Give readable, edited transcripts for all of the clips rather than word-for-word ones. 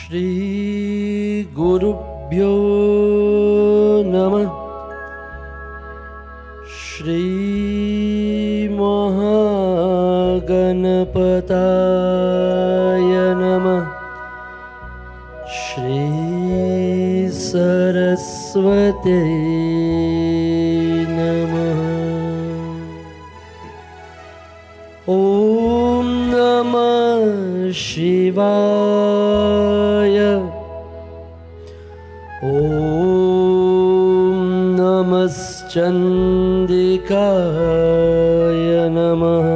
Shri Gurubhyo Namah. Shri Mahaganapataya Namah. Shri Saraswate Namah. Om Namah Shivaya. Om Namaschandikaya Namah.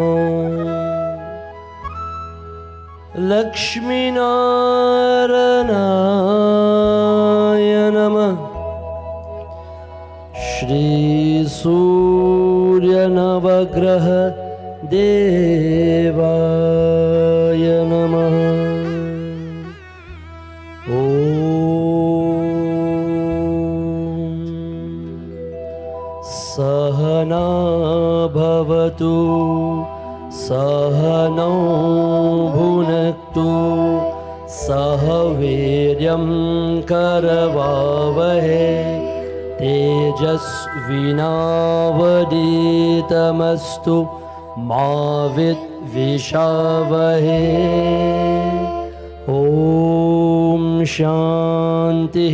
Lakshmi Naranaya Namah. Shri Surya Navagraha Devaya Namah. Sahana bhavatu sahano bhunaktu sahaviryam karavavahe tejasvinavaditamastu ma vidvishavahe. Om Shanti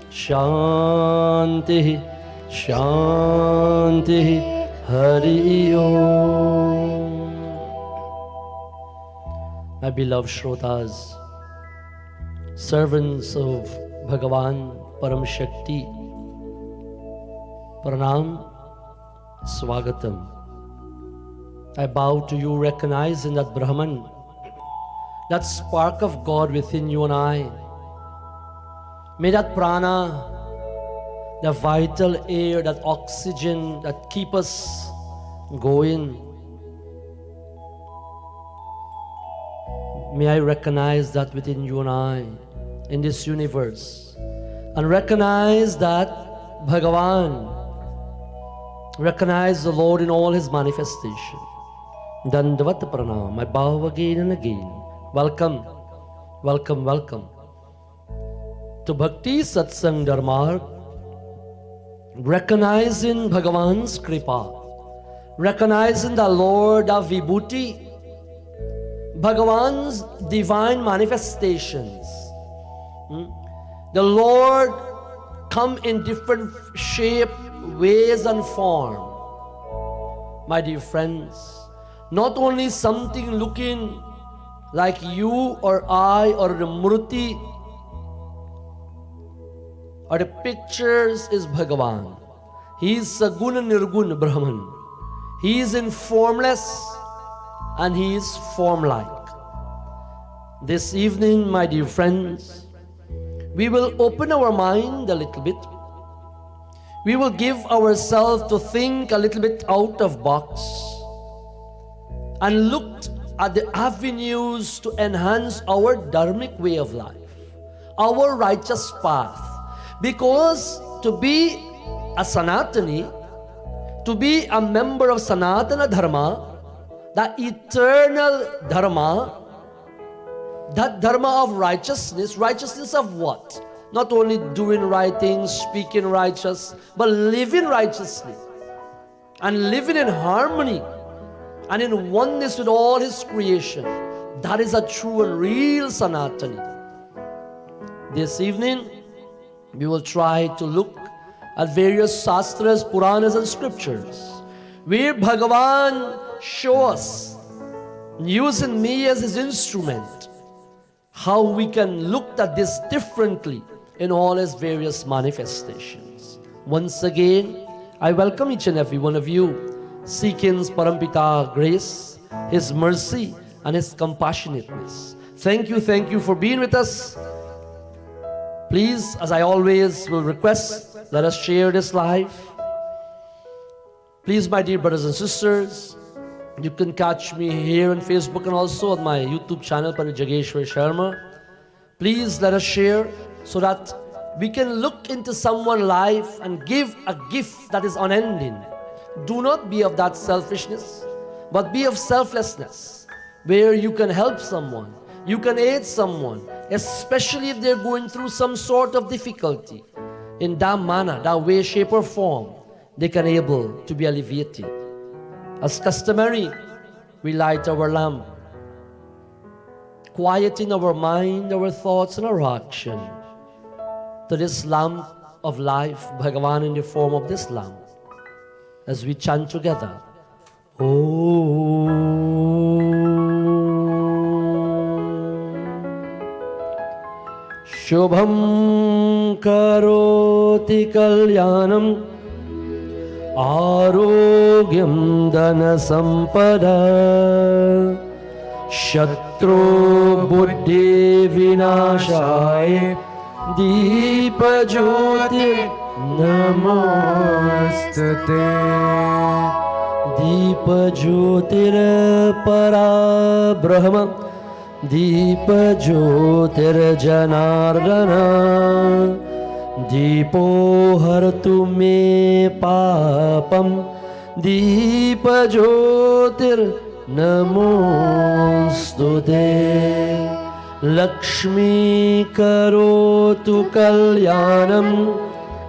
Shanti Shanti Hari Om. My beloved Shrotas, servants of Bhagavan Param Shakti, Pranam, Swagatam. I bow to you, recognizing that Brahman, that spark of God within you and I. May that prana, the vital air, that oxygen that keep us going, may I recognize that within you and I, in this universe, and recognize that Bhagavan, recognize the Lord in all His manifestation. Dandavat pranam, I bow again and again. Welcome, welcome, welcome to Bhakti Satsang Dharma, recognizing Bhagavan's Kripa, recognizing the Lord of Vibhuti, Bhagavan's divine manifestations. The Lord come in different shape, ways and form. My dear friends, not only something looking like you or I or the Murti or the pictures is Bhagavan. He is Saguna Nirguna Brahman. He is in formless and He is form-like. This evening, my dear friends, we will open our mind a little bit. We will give ourselves to think a little bit out of box and look at the avenues to enhance our dharmic way of life, our righteous path. Because to be a Sanatani, to be a member of Sanatana Dharma, the eternal Dharma, that Dharma of righteousness, righteousness of what? Not only doing right things, speaking righteous, but living righteously and living in harmony and in oneness with all His creation. That is a true and real Sanatani. This evening, we will try to look at various Shastras, Puranas and Scriptures, where Bhagavan shows us, using me as His instrument, how we can look at this differently in all His various manifestations. Once again, I welcome each and every one of you, seeking Parampita grace, His mercy, and His compassionateness. Thank you for being with us. Please, as I always will request, let us share this live. Please, my dear brothers and sisters, you can catch me here on Facebook and also on my YouTube channel, Pandit Jageshwar Sharma. Please let us share so that we can look into someone's life and give a gift that is unending. Do not be of that selfishness, but be of selflessness, where you can help someone, you can aid someone, especially if they're going through some sort of difficulty. In that manner, that way, shape or form, they can able to be alleviated. As customary, we light our lamp, quieting our mind, our thoughts and our action to this lamp of life, Bhagavan in the form of this lamp, as we chant together, Shubham karoti kalyanam Arogyam dana sampada Shatru buddhi vinashaya Deepa jyoti namostate Deepa jyotir para brahma Deepa jyotir janardana Deepo hartu me papam Deepa jyotir namostute Lakshmi karotu kalyanam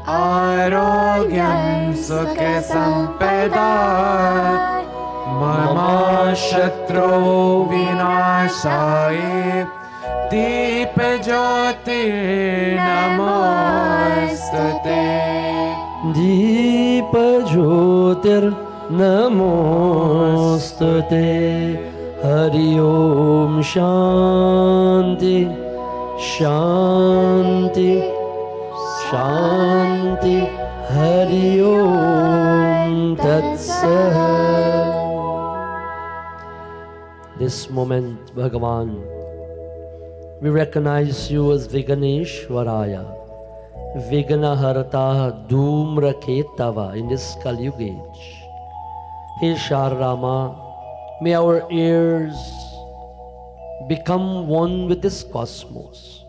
Arogyam sukha sampada Mama shatru vinashaya Deepa jyoti namostate Deepa jyotir namostate Hari Om Shanti Shanti Shanti Hari Om Tat Sat. This moment, Bhagavan, we recognize you as Viganeshwaraya, Vignaharata Dhumraketava in this Kali Yuga age. Hey Sharama, may our ears become one with this cosmos.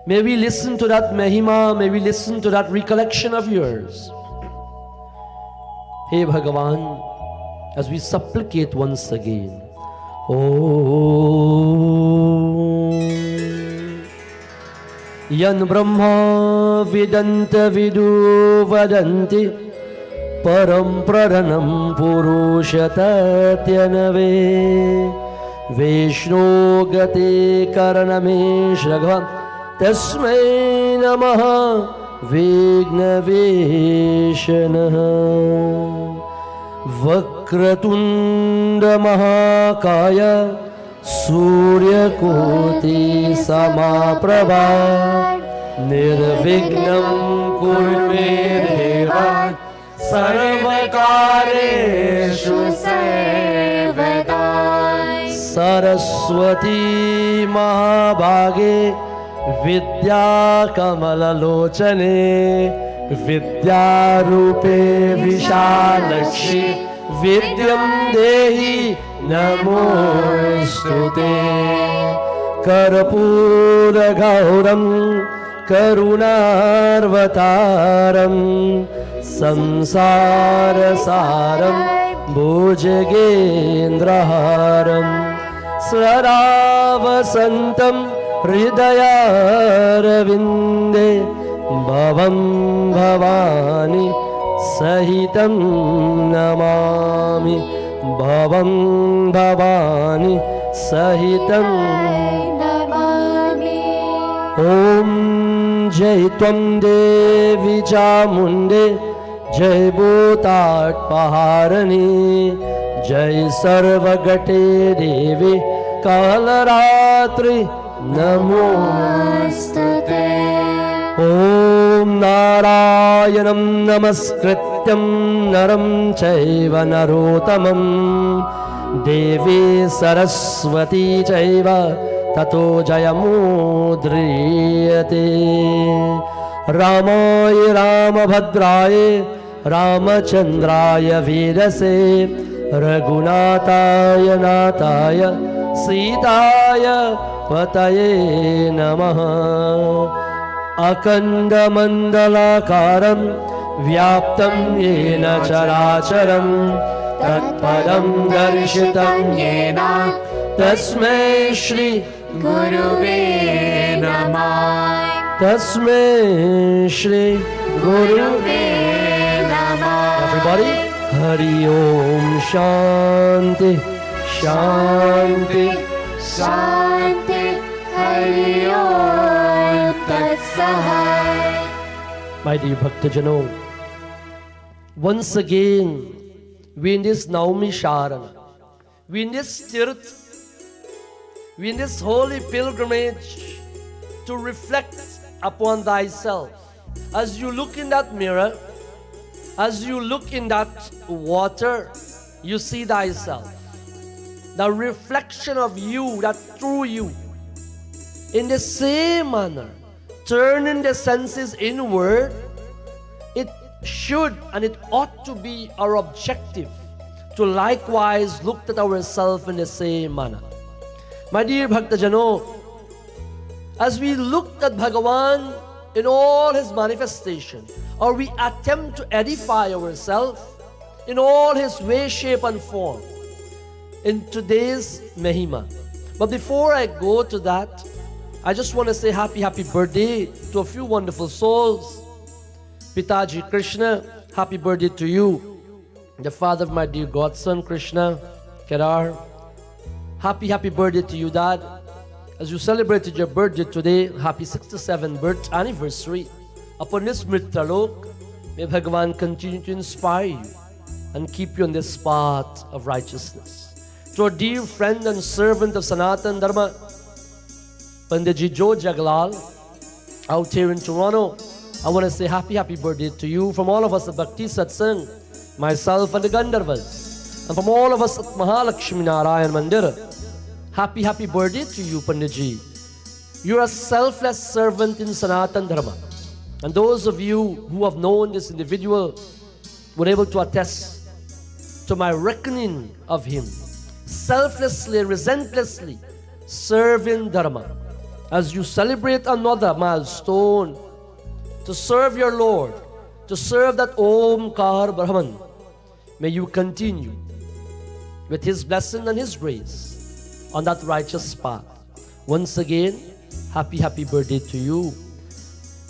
May we listen to that Mahima, may we listen to that recollection of yours. Hey Bhagavan, as we supplicate once again, Yan Brahma Vidanta Vidu Vadanti Param Pradhanam Purushatatyanave Vishnu Gati Karaname Shraghvam Tasmai Namaha Vigna Vishanaha Vakratunda Mahakaya Surya Koti Samaprabha Nirvignam Kurme Deva Sarvakareshu Sevada Saraswati Mahabhage Vidya Kamalalochane Vidya Rupe Vishalakshi Vidyam Dehi Namostute Karpura Gauram Karunarvataram Samsara Saram Bhujagendraharam Saravasantam Hridaya Ravinde Bhavam Bhavani Sahitam Namami Bhavam Bhavani Sahitam Namami Om Jai Tvam Devi Chamunde Jai Bhutat Paharani Jai Sarvagate Devi Kalaratri Namostate Om Narayanam Namaskrit Satyam Naram Chaiva Narotamam Devi Saraswati Chaiva Tato Jayamudriyate Ramaya Ramabhadraya Ramachandraya Vedase Raghunataya Nataya Sitaya Pataye Namaha Akanda Mandalakaram Vyaptam Yena Characharam Tatpadam Darshitam Yena Tasmai Shri Guruve Namah. Tasmai Shri Guruve Namah. Everybody, Hari Om Shanti Shanti Shanti Hari Om Tat Sat. My dear Bhaktijano, once again, we in this Naumi Sharana, we in this Tirth, we in this holy pilgrimage to reflect upon thyself. As you look in that mirror, as you look in that water, you see thyself. The reflection of you, that true you. In the same manner, turning the senses inward, it should and it ought to be our objective to likewise look at ourselves in the same manner. My dear Bhaktajano, as we look at Bhagavan in all his manifestation, or we attempt to edify ourselves in all his way, shape and form, in today's Mahima. But before I go to that, I just want to say happy birthday to a few wonderful souls. Pitaji Krishna, happy birthday to you. The father of my dear godson Krishna, Kedar. Happy birthday to you, Dad. As you celebrated your birthday today, happy 67th birth anniversary. Upon this Mritalok, may Bhagavan continue to inspire you and keep you on this path of righteousness. To our dear friend and servant of Sanatan Dharma, Panditji Joe Jaglal, out here in Toronto, I want to say happy birthday to you from all of us at Bhakti Satsang, myself and the Gandharvas, and from all of us at Mahalakshmi Narayan Mandir. Happy birthday to you, Panditji. You're a selfless servant in Sanatan Dharma. And those of you who have known this individual were able to attest to my reckoning of him. Selflessly, relentlessly serving Dharma. As you celebrate another milestone to serve your Lord, to serve that Omkar Brahman, may you continue with his blessing and his grace on that righteous path. Once again, happy birthday to you.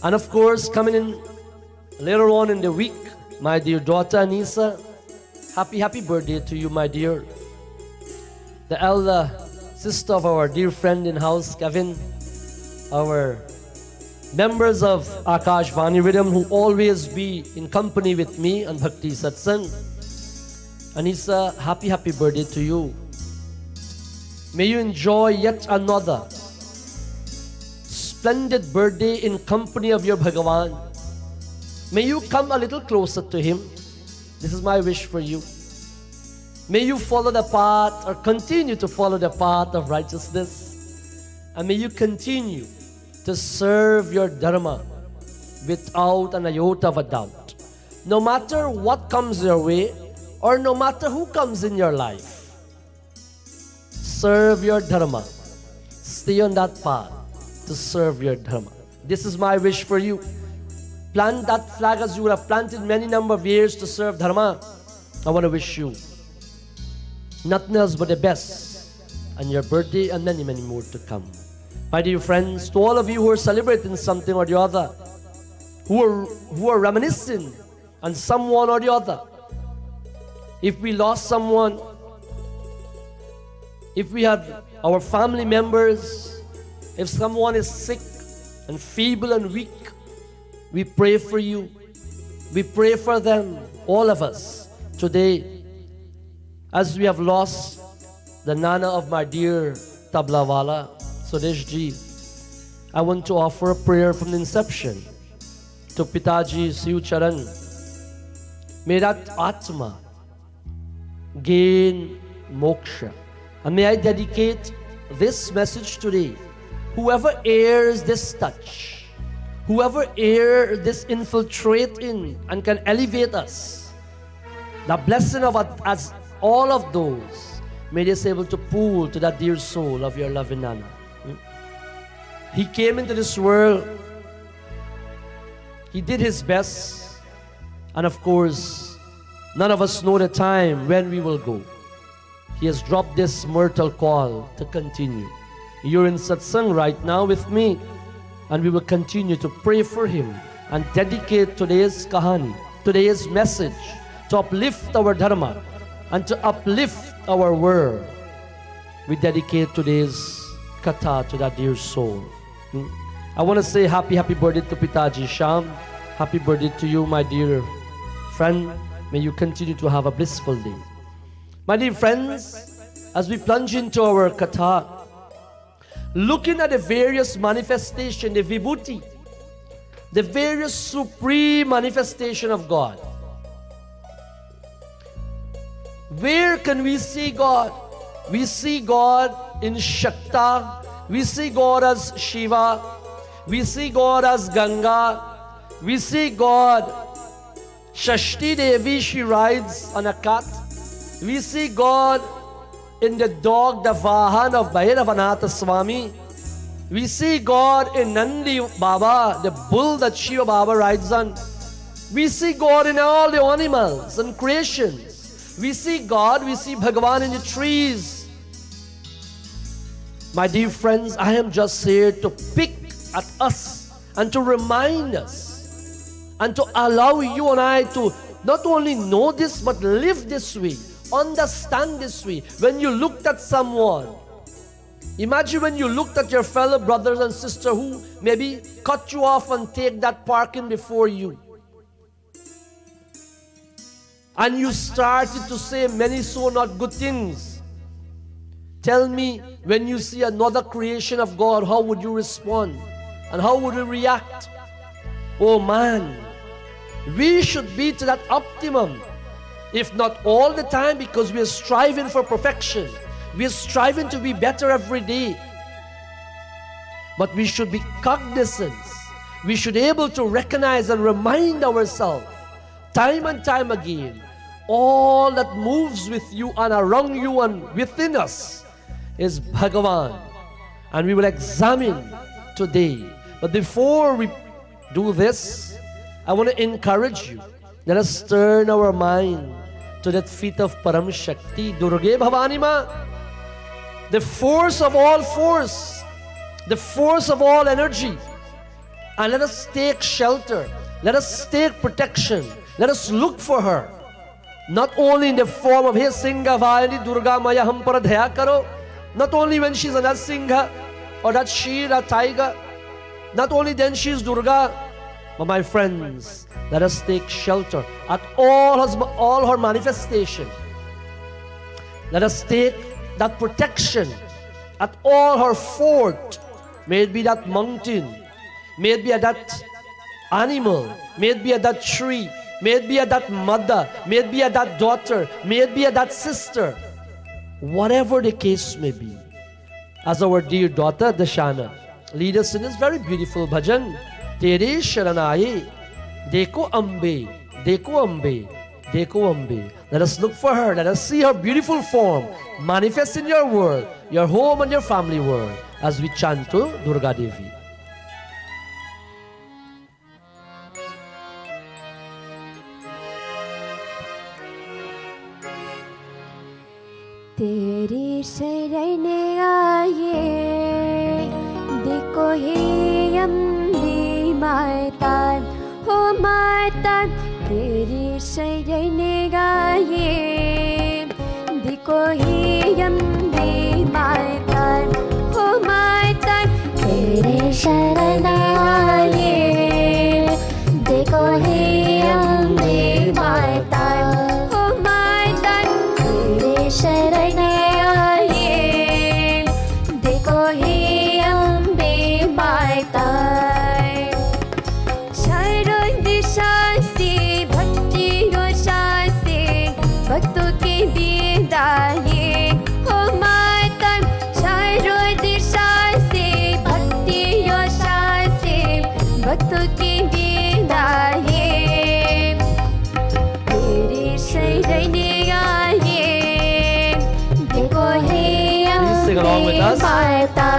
And of course, coming in later on in the week, my dear daughter Anisa, happy birthday to you, my dear. The elder sister of our dear friend in house, Kevin, our members of Akash Vani Rhythm who always be in company with me and Bhakti Satsang. Anisa, happy birthday to you. May you enjoy yet another splendid birthday in company of your Bhagavan. May you come a little closer to him. This is my wish for you. May you follow the path or continue to follow the path of righteousness. And may you continue to serve your Dharma without an iota of a doubt. No matter what comes your way or no matter who comes in your life, serve your Dharma. Stay on that path to serve your Dharma. This is my wish for you. Plant that flag as you would have planted many number of years to serve Dharma. I want to wish you nothing else but the best on your birthday and many more to come. My dear friends, to all of you who are celebrating something or the other, who are reminiscing on someone or the other, if we lost someone, if we have our family members, if someone is sick and feeble and weak, we pray for you. We pray for them, all of us, today. As we have lost the Nana of my dear Tablawala, Suresh Ji, I want to offer a prayer from the inception to Pitaji Siu Charan, May that Atma gain moksha. And may I dedicate this message today. Whoever airs this touch, whoever air this infiltrate in and can elevate us, the blessing of us, all of those, may this able to pull to that dear soul of your loving Nana. He came into this world. He did his best. And of course, none of us know the time when we will go. He has dropped this mortal call to continue. You're in Satsang right now with me. And we will continue to pray for him and dedicate today's kahani, today's message, to uplift our dharma and to uplift our world. We dedicate today's katha to that dear soul. I want to say happy birthday to Pitaji Sham. Happy birthday to you, my dear friend. May you continue to have a blissful day. My dear friends, as we plunge into our katha, looking at the various manifestations, the Vibhuti, the various supreme manifestation of God. Where can we see God? We see God in Shakta. We see God as Shiva. We see God as Ganga. We see God, Shashti Devi, she rides on a cat. We see God in the dog, the Vahan of Bhairavanatha Swami. We see God in Nandi Baba, the bull that Shiva Baba rides on. We see God in all the animals and creations. We see God, we see Bhagavan in the trees. My dear friends, I am just here to pick at us and to remind us and to allow you and I to not only know this but live this way, understand this way. When you looked at someone, imagine when you looked at your fellow brothers and sisters who maybe cut you off and take that parking before you, and you started to say many so not good things. Tell me, when you see another creation of God, how would you respond? And how would you react? Oh man, we should be to that optimum. If not all the time, because we are striving for perfection. We are striving to be better every day. But we should be cognizant. We should be able to recognize and remind ourselves time and time again, all that moves with you and around you and within us is Bhagavan. And we will examine today. But before we do this, I want to encourage you. Let us turn our mind to that feet of Param Shakti, Durge Bhavani Ma, the force of all force, the force of all energy. And let us take shelter. Let us take protection. Let us look for her. Not only in the form of He Singha Vayani Durga Maya Ham Paradhya Karo, not only when she's a Singha or that Sheer, a tiger, not only then she's Durga, but my friends, let us take shelter at all her manifestation. Let us take that protection at all her fort. May it be that mountain, may it be at that animal, may it be at that tree, may it be at that mother, may it be at that daughter, may it be at that sister. Whatever the case may be. As our dear daughter Dashana lead us in this very beautiful bhajan. Tere Sharanaye, Deko Ambe, Deko Ambe, Deko Ambe. Let us look for her. Let us see her beautiful form manifest in your world, your home and your family world, as we chant to Durga Devi. तेरी शरण आए देखो हे अम्बे माता हो माता तेरी शरण आए देखो हे अम्बे माता हो माता तेरे शरण आए देखो हे अम्बे माता हो माता तेरे शरण आए देखो हे अम्बे माता शरण दिशा से भक्ति और भक्तों की विदाई, तेरी शरण आए। देखो हे अम्बे माता,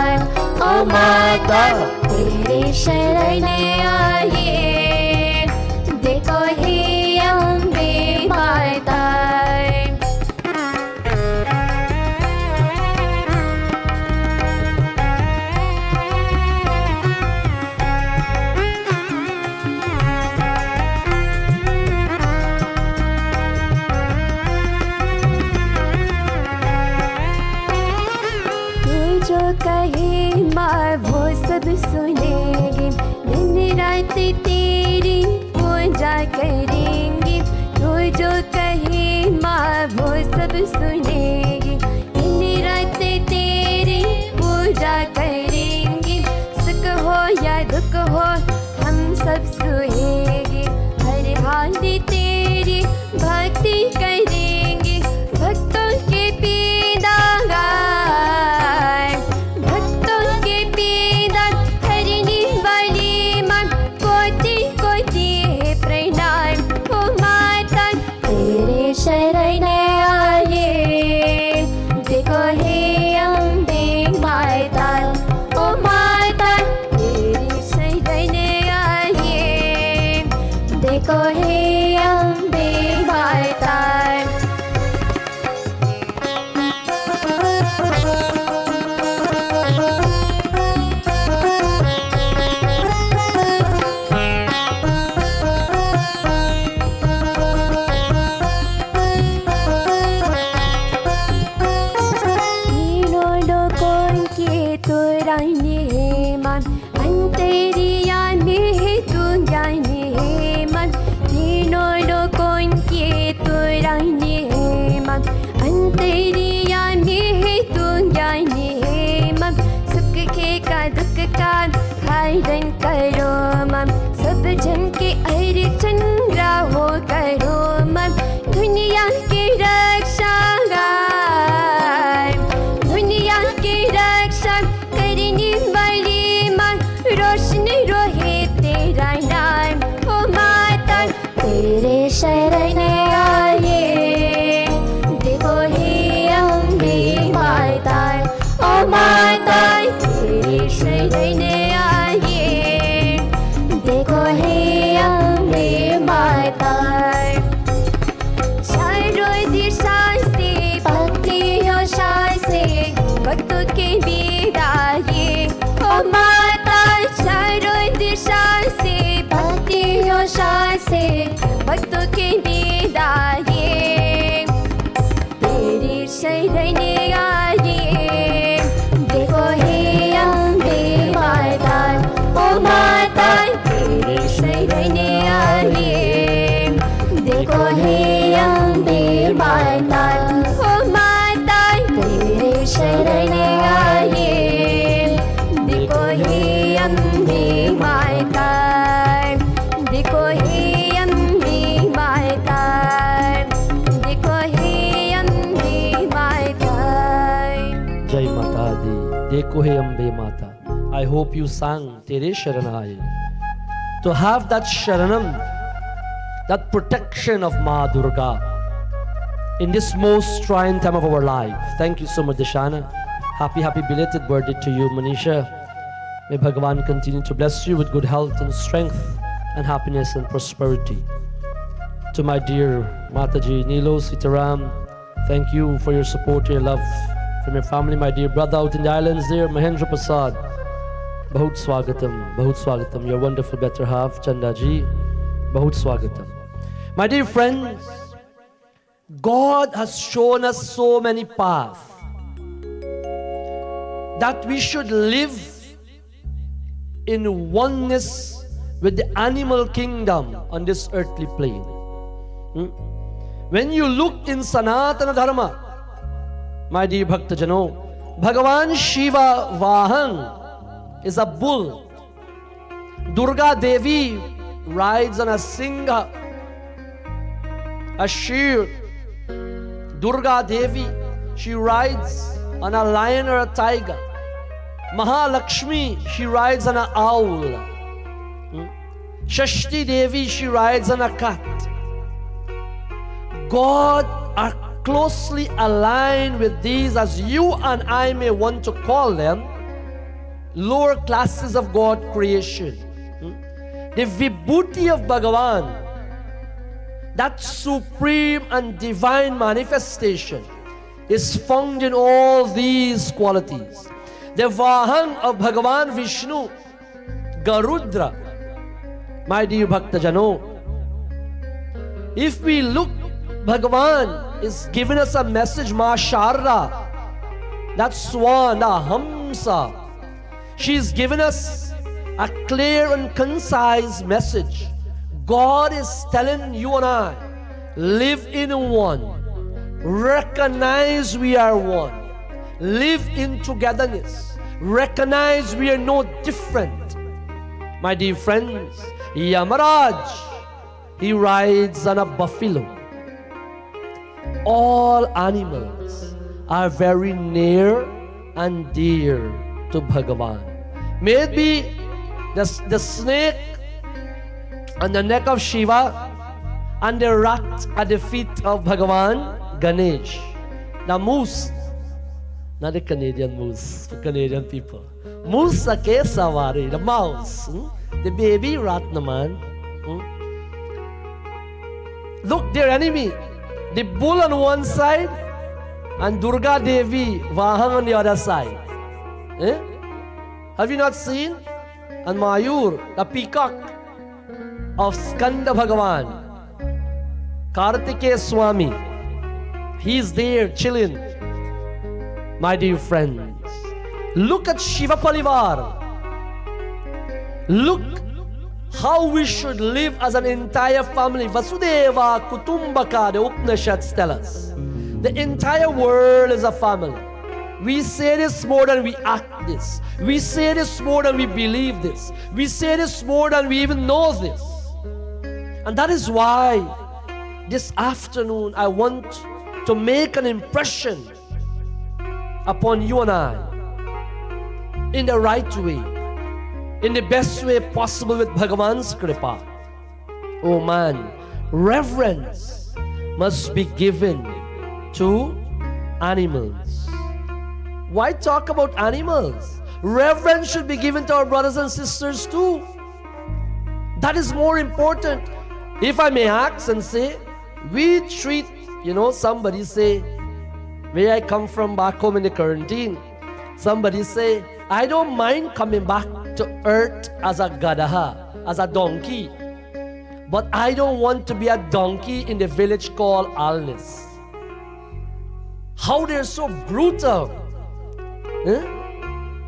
ओ माता तेरी शरण आए। देखो हे अम्बे माता। जो कहे माँ वो सब सुनेगी, दिन रात तेरी पूजा करेंगे। तो जो कहे माँ वो सब सुनेगी, दिन रात तेरी पूजा करेंगे। सुख हो या दुख हो हम सब सुहेंगे, हर हाल तेरी भक्ति करेंगे। भक्तों के पीड़ा शरण आए। देखो हे अम्बे माता, ओ माता तेरी शरण आए। देखो हे अम्बे माता। दुख का हरण करो मम, सब जन के अर्चन राहो करो मम। दुनिया की रक्षा दुनिया की रक्षा करने वाली माँ, रोशन रोहे तेरा नाम। ओ माता तेरे शरण आए। देखो हे अम्बे माता, ओ माता तेरी शरण आए। देखो हे अम्बे माता। चारों दिशा से भक्ति और शान से भक्तों के विदाई, ओ माता चारों दिशा से भक्ति और शान से भक्तों के विदाई, तेरी शरण आए। देखो हे अम्बे माता, ओ माता तेरी शरण आए। देखो हे अम्बे माता, ओ माता तेरी शरण आए। देखो हे अम्बे माता, देखो हे अम्बे माता, देखो हे अम्बे माता। जय माता दी। देखो हे अम्बे माता. I hope you sang Tere Sharanaya. To have that Sharanam, that protection of Ma Durga in this most trying time of our life. Thank you so much, Deshana. Happy belated birthday to you, Manisha. May Bhagavan continue to bless you with good health and strength and happiness and prosperity. To my dear Mataji, Nilo, Sitaram, thank you for your support and your love from your family. My dear brother out in the islands there, Mahendra Prasad. Bahut swagatam, your wonderful better half, Chanda ji. Bahut swagatam. My dear friends, God has shown us so many paths that we should live in oneness with the animal kingdom on this earthly plane. When you look in Sanatana Dharma, my dear Bhaktajano, Bhagavan Shiva Vahan is a bull. Durga Devi rides on a Singha, a sheer. Durga Devi, she rides on a lion or a tiger. Mahalakshmi, she rides on an owl. Shashti Devi, she rides on a cat. God are closely aligned with these, as you and I may want to call them, lower classes of God creation. The Vibhuti of Bhagavan, that supreme and divine manifestation, is found in all these qualities. The Vahan of Bhagavan Vishnu, Garudra, my dear Bhaktajano, if we look, Bhagavan is giving us a message, Ma Sharda, that swan, the Hamsa. She's given us a clear and concise message. God is telling you and I, live in one. Recognize we are one. Live in togetherness. Recognize we are no different. My dear friends, Yamaraj, he rides on a buffalo. All animals are very near and dear to Bhagavan. May it be the snake on the neck of Shiva and the rat at the feet of Bhagavan Ganesh. The moose, not the Canadian moose, for Canadian people. Moose sa kesavari, the mouse. The baby rat naman. Look, their enemy. The bull on one side and Durga Devi Vahan on the other side. Have you not seen? And Mayur, the peacock of Skanda Bhagavan, Kartikeya Swami, he's there chilling. My dear friends, look at Shiva Parivar. Look how we should live as an entire family. Vasudeva Kutumbaka, the Upanishads tell us. The entire world is a family. We say this more than we act this. We say this more than we believe this. We say this more than we even know this. And that is why this afternoon I want to make an impression upon you and I in the right way, in the best way possible with Bhagavan's Kripa. Oh man, reverence must be given to animals. Why talk about animals? Reverence should be given to our brothers and sisters too. That is more important. If I may ask and say, we treat, somebody say, where I come from back home in the quarantine, somebody say, I don't mind coming back to earth as a gadaha, as a donkey, but I don't want to be a donkey in the village called Alnis. How they're so brutal.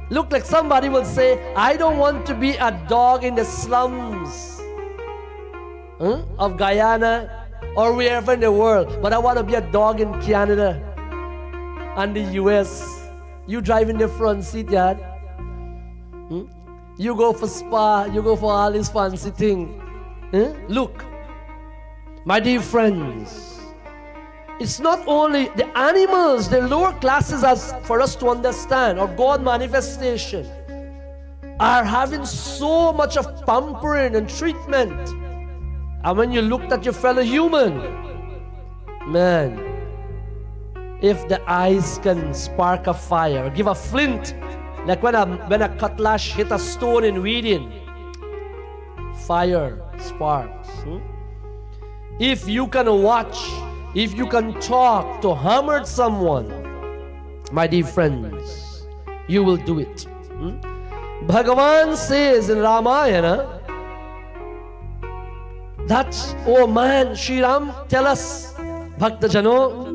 Look like somebody will say, I don't want to be a dog in the slums of Guyana or wherever in the world, but I want to be a dog in Canada and the US. You drive in the front seat, yeah? You go for spa, you go for all this fancy thing. Look, my dear friends, it's not only the animals, the lower classes, as for us to understand, or God manifestation, are having so much of pampering and treatment. And when you looked at your fellow human, man, if the eyes can spark a fire, give a flint, like when a cutlass hit a stone in weeding, fire sparks. If you can watch, if you can talk to hammer someone, my dear friends, you will do it. Bhagavan says in Ramayana that, oh man, Sri Ram tell us, Bhaktajano,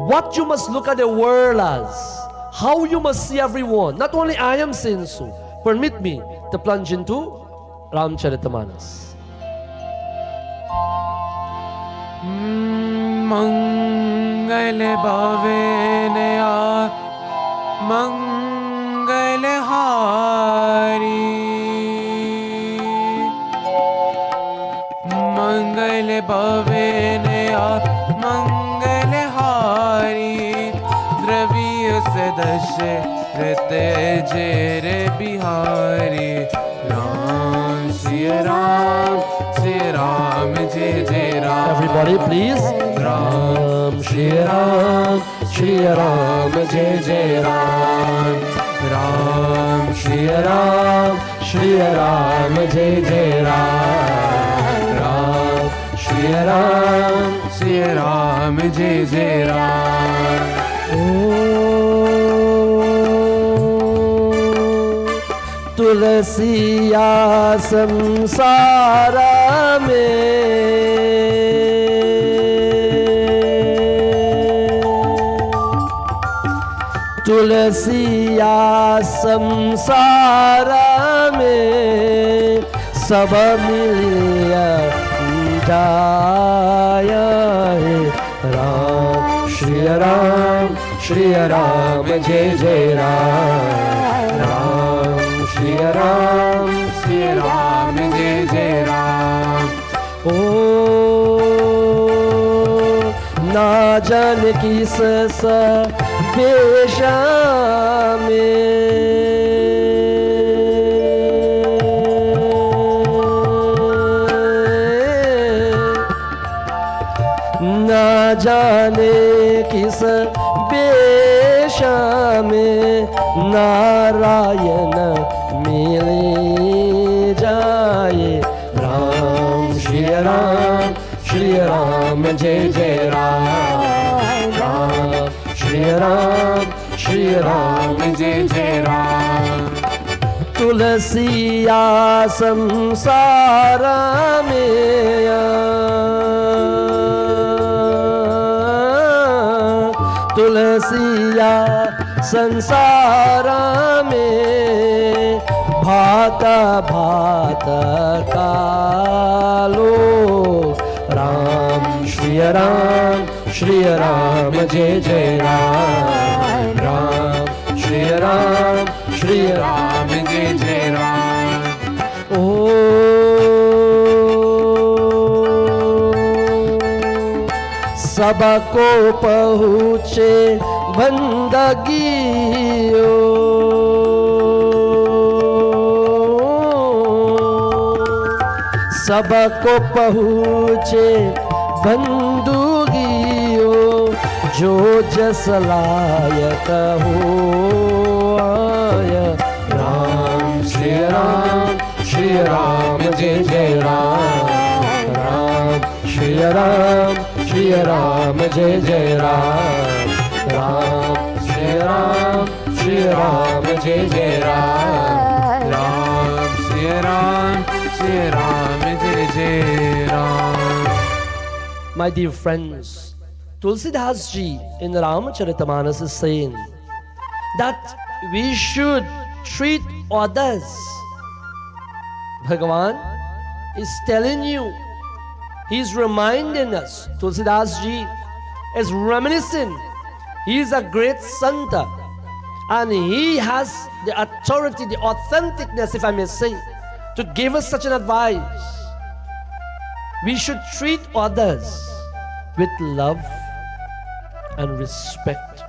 what you must look at the world as, how you must see everyone. Not only I am saying so. Permit me to plunge into Ramcharitamanas. मंगल भवेनया मंगल हारी मंगल भवेनया मंगल हारी द्रव्य सदस्य ऋत जेर Bihari Ram Siya Ram, Jai Jai Ram. Everybody, please. Ram, Shri Ram, Jai Jai Ram. Ram, Shri Ram, Jai Jai Ram. Ram, Shri Ram, Jai Jai Ram. Tulsiya संसार में तुलसिया संसार में सब मिलिया जाया है राम श्री राम जय जय राम राम श्री राम जय जय राम. ओ ना जाने किस देश में ना जाने किस देश में नारायण मिले जाए राम श्री राम जय जय राम राम श्री राम जय जय राम. तुलसिया संसार में तुलसिया संसार में भात भात कालो राम श्री राम जय जय राम राम श्री राम जय जय राम. ओ सबको पहुँचे बंदगी सबको पहुँचे बंदगी जो जस लायक हो आया राम श्री राम जय जय राम राम श्री राम जय जय राम राम श्री राम जय जय राम राम श्री राम जय जय Ram. My dear friends, Tulsidas ji in Ramacharitamanasa is saying that we should treat others. Bhagavan is telling you, he is reminding us. Tulsidas ji is reminiscing. He is a great Santa and he has the authority, the authenticness, if I may say, to give us such an advice. We should treat others with love and respect.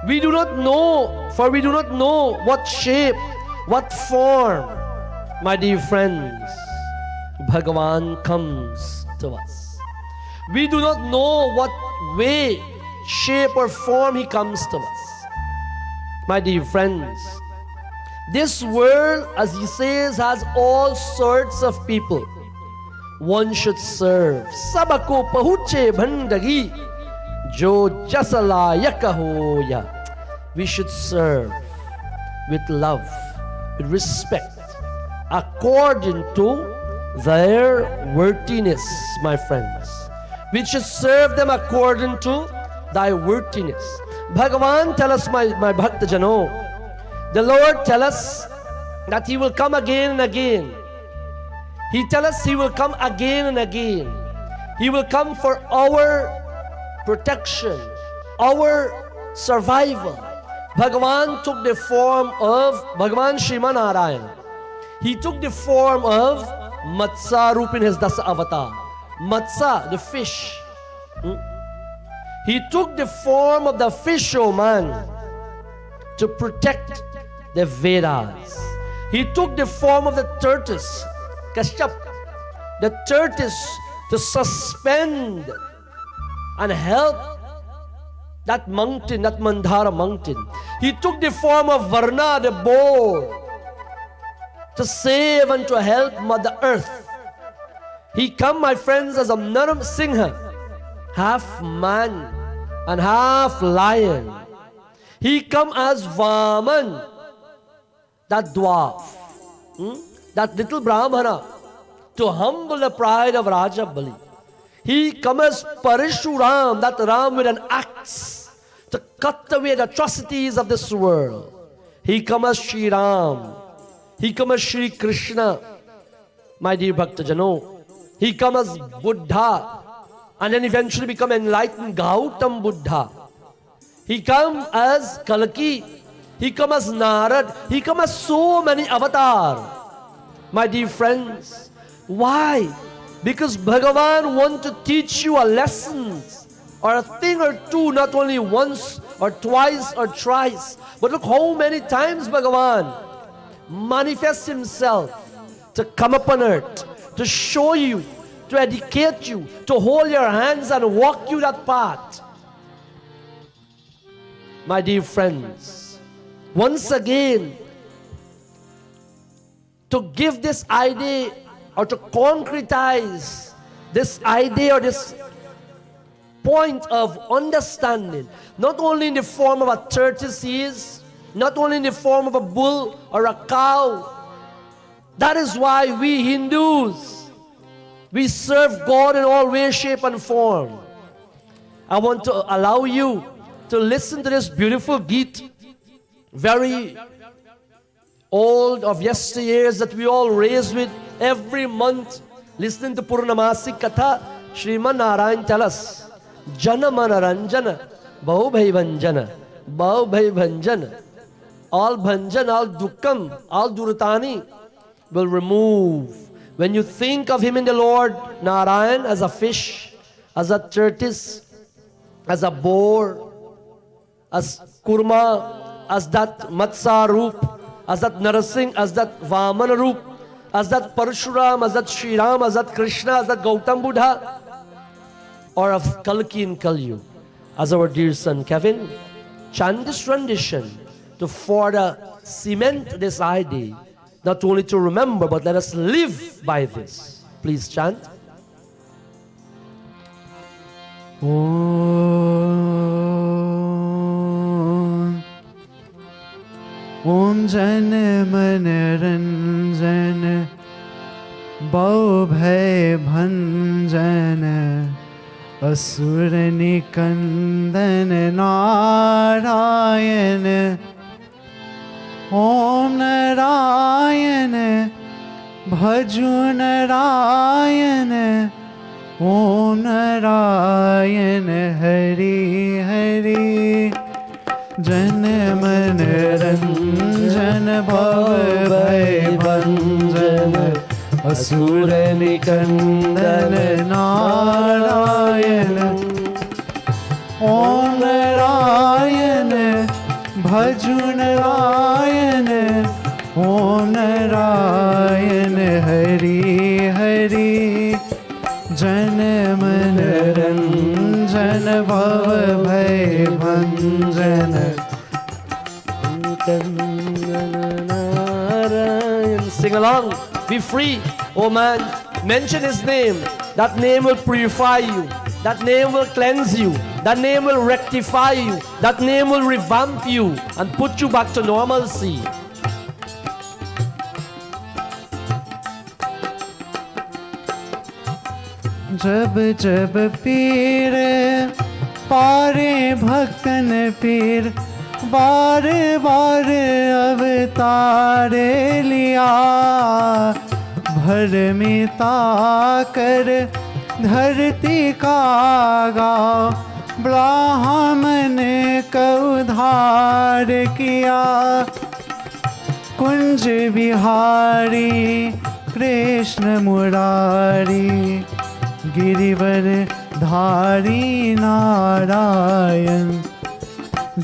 We do not know, for we do not know what shape, what form, my dear friends, Bhagavan comes to us. We do not know what way, shape or form he comes to us. My dear friends, this world, as he says, has all sorts of people one should serve. Sabako pahuche bhandagi jo jasalayak hoya. We should serve with love, with respect, according to their worthiness, my friends. We should serve them according to thy worthiness. Bhagavan tell us, my Bhakta Jano, the Lord tell us that he will come again and again. He tell us he will come again and again. He will come for our protection, our survival. Bhagavan took the form of Bhagavan Shriman Narayan. He took the form of Matsya Rup in his Dasa avatar. Matsya, the fish. He took the form of the fisherman to protect the Vedas. He took the form of the tortoise Kashyap, the tortoise, to suspend and help that mountain, that Mandara mountain. He took the form of Varna, the boar, to save and to help Mother Earth. He come, my friends, as a Naram Singha, half man and half lion. He come as Vaman, that dwarf, that little Brahmana, to humble the pride of Raja Bali. He come as Parishuram, that Ram with an axe, to cut away the atrocities of this world. He come as Shri Ram. He come as Shri Krishna, my dear Bhaktajano. He come as Buddha, and then eventually become enlightened Gautam Buddha. He come as Kalki. He come as Narad. He come as so many avatars. My dear friends, why? Because Bhagavan wants to teach you a lesson or a thing or two, not only once or twice or thrice, but look how many times Bhagavan manifests himself to come upon earth, to show you, to educate you, to hold your hands and walk you that path. My dear friends, once again, to give this idea or to concretize this idea or this point of understanding, not only in the form of a tortoise is, not only in the form of a bull or a cow. That is why we Hindus, we serve God in all ways, shape and form. I want to allow you to listen to this beautiful Geet, very old, of yesteryears, that we all raised with every month, listening to Purnamasi Katha. Shriman Narayan tell us, Jana Manaranjana, Bhau Bhai Bhanjana, Bhau Bhai Bhanjana. All Bhanjan, all Dukkam, all Duratani will remove. When you think of him in the Lord, Narayan, as a fish, as a tortoise, as a boar, as Kurma, as that Matsa Roop, as that Narasing, as that Vamana Roop, as that Parshuram, as that Shri Ram, as that Krishna, as that Gautam Buddha, or of Kalki and Kalyu, as our dear son Kevin, chant this rendition to further cement this idea, not only to remember, but let us live by this. Please chant. Om Jana Mana Ranjana Bhau Bhai Bhanjana Asura Nikandana Narayana Om Narayana Bhaju Narayana Om Narayana Hari Hari Jana Mana Ranjana Bhava Bhai Bhanjana Asura Nikandana Narayana Om Narayana Bhaju Narayana Om Narayana Hari Hari Jana Mana Ranjana Bhava Bhai Bhanjana. Sing along, be free, oh man. Mention his name. That name will purify you. That name will cleanse you. That name will rectify you. That name will revamp you and put you back to normalcy. जब जब पीर पारे भक्तन पीर बार बार अवतार लिया भरमिता कर धरती का गाँव ब्राह्मण को उद्धार किया कुंज बिहारी कृष्ण मुरारी गिरिवर धारी नारायण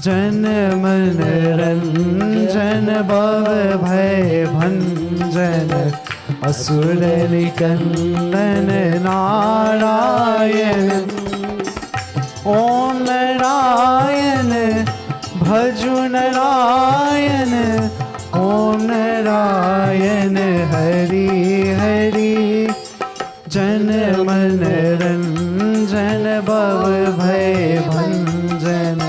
जन मन रंजन भव भय भंजन असुर निकंदन नारायण ओम नारायण भजु नारायण ओम नारायण हरि हरि जन मन रंजन भव भय भंजन